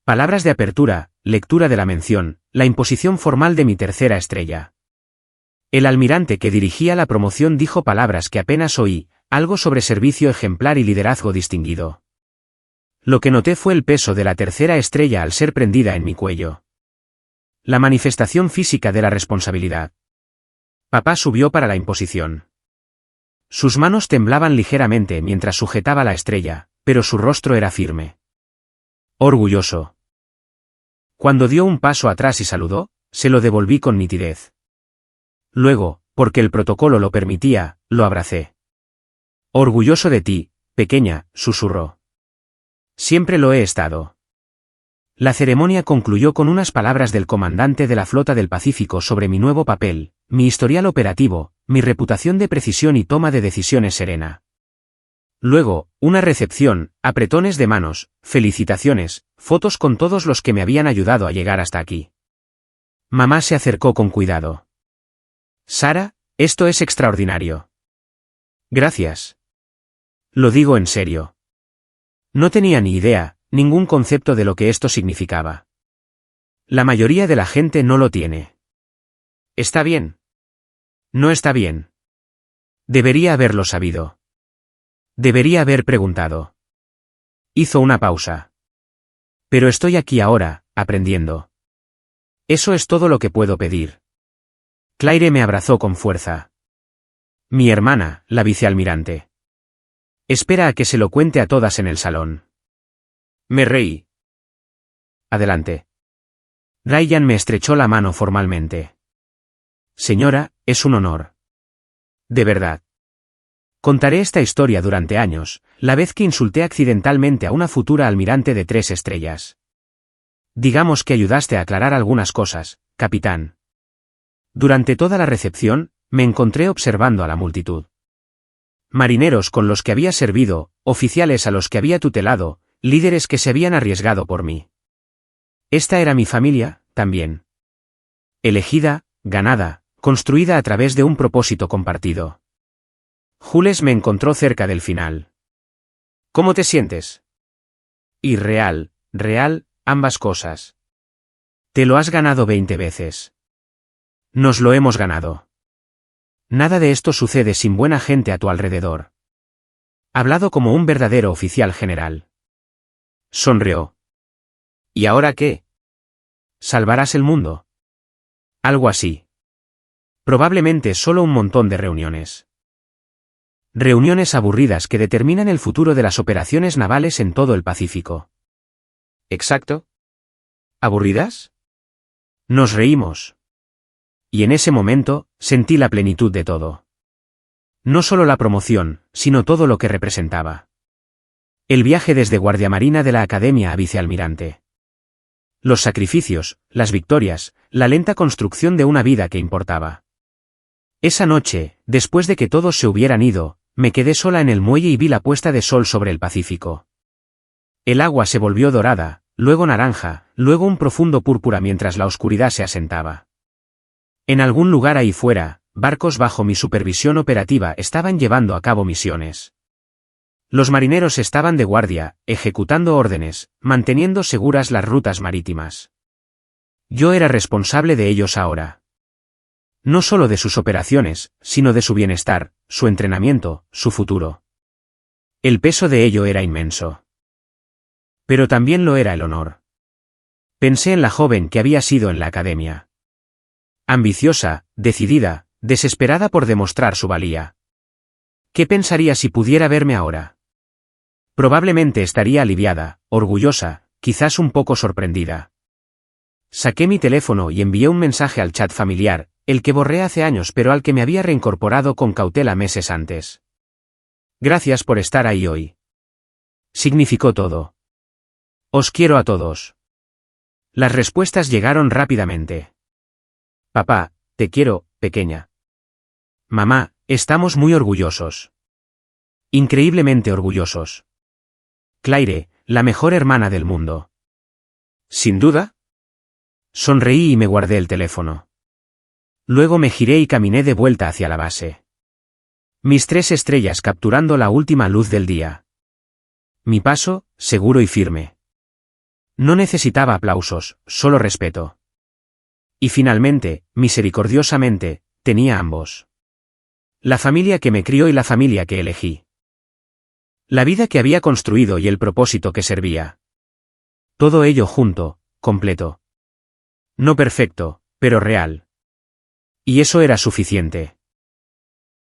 Palabras de apertura, lectura de la mención, la imposición formal de mi tercera estrella. El almirante que dirigía la promoción dijo palabras que apenas oí, algo sobre servicio ejemplar y liderazgo distinguido. Lo que noté fue el peso de la tercera estrella al ser prendida en mi cuello. La manifestación física de la responsabilidad. Papá subió para la imposición. Sus manos temblaban ligeramente mientras sujetaba la estrella, pero su rostro era firme. Orgulloso. Cuando dio un paso atrás y saludó, se lo devolví con nitidez. Luego, porque el protocolo lo permitía, lo abracé. Orgulloso de ti, pequeña, susurró. Siempre lo he estado. La ceremonia concluyó con unas palabras del comandante de la Flota del Pacífico sobre mi nuevo papel, mi historial operativo, mi reputación de precisión y toma de decisiones serena. Luego, una recepción, apretones de manos, felicitaciones, fotos con todos los que me habían ayudado a llegar hasta aquí. Mamá se acercó con cuidado. Sara, esto es extraordinario. Gracias. Lo digo en serio. No tenía ni idea, ningún concepto de lo que esto significaba. La mayoría de la gente no lo tiene. ¿Está bien? No está bien. Debería haberlo sabido. Debería haber preguntado. Hizo una pausa. Pero estoy aquí ahora, aprendiendo. Eso es todo lo que puedo pedir. Claire me abrazó con fuerza. Mi hermana, la vicealmirante. Espera a que se lo cuente a todas en el salón. Me reí. Adelante. Ryan me estrechó la mano formalmente. Señora, es un honor. De verdad. Contaré esta historia durante años, la vez que insulté accidentalmente a una futura almirante de 3 estrellas. Digamos que ayudaste a aclarar algunas cosas, capitán. Durante toda la recepción, me encontré observando a la multitud. Marineros con los que había servido, oficiales a los que había tutelado, líderes que se habían arriesgado por mí. Esta era mi familia, también. Elegida, ganada, construida a través de un propósito compartido. Jules me encontró cerca del final. ¿Cómo te sientes? Irreal, real, ambas cosas. Te lo has ganado 20 veces. Nos lo hemos ganado. Nada de esto sucede sin buena gente a tu alrededor. Hablado como un verdadero oficial general. Sonrió. ¿Y ahora qué? ¿Salvarás el mundo? Algo así. Probablemente solo un montón de reuniones. Reuniones aburridas que determinan el futuro de las operaciones navales en todo el Pacífico. ¿Exacto? ¿Aburridas? Nos reímos. Y en ese momento, sentí la plenitud de todo. No solo la promoción, sino todo lo que representaba. El viaje desde guardiamarina de la Academia a vicealmirante. Los sacrificios, las victorias, la lenta construcción de una vida que importaba. Esa noche, después de que todos se hubieran ido, me quedé sola en el muelle y vi la puesta de sol sobre el Pacífico. El agua se volvió dorada, luego naranja, luego un profundo púrpura mientras la oscuridad se asentaba. En algún lugar ahí fuera, barcos bajo mi supervisión operativa estaban llevando a cabo misiones. Los marineros estaban de guardia, ejecutando órdenes, manteniendo seguras las rutas marítimas. Yo era responsable de ellos ahora. No solo de sus operaciones, sino de su bienestar, su entrenamiento, su futuro. El peso de ello era inmenso. Pero también lo era el honor. Pensé en la joven que había sido en la academia. Ambiciosa, decidida, desesperada por demostrar su valía. ¿Qué pensaría si pudiera verme ahora? Probablemente estaría aliviada, orgullosa, quizás un poco sorprendida. Saqué mi teléfono y envié un mensaje al chat familiar, el que borré hace años pero al que me había reincorporado con cautela meses antes. Gracias por estar ahí hoy. Significó todo. Os quiero a todos. Las respuestas llegaron rápidamente. Papá, te quiero, pequeña. Mamá, estamos muy orgullosos. Increíblemente orgullosos. Claire, la mejor hermana del mundo. ¿Sin duda? Sonreí y me guardé el teléfono. Luego me giré y caminé de vuelta hacia la base. Mis 3 estrellas capturando la última luz del día. Mi paso, seguro y firme. No necesitaba aplausos, solo respeto. Y finalmente, misericordiosamente, tenía ambos. La familia que me crió y la familia que elegí. La vida que había construido y el propósito que servía. Todo ello junto, completo. No perfecto, pero real. Y eso era suficiente.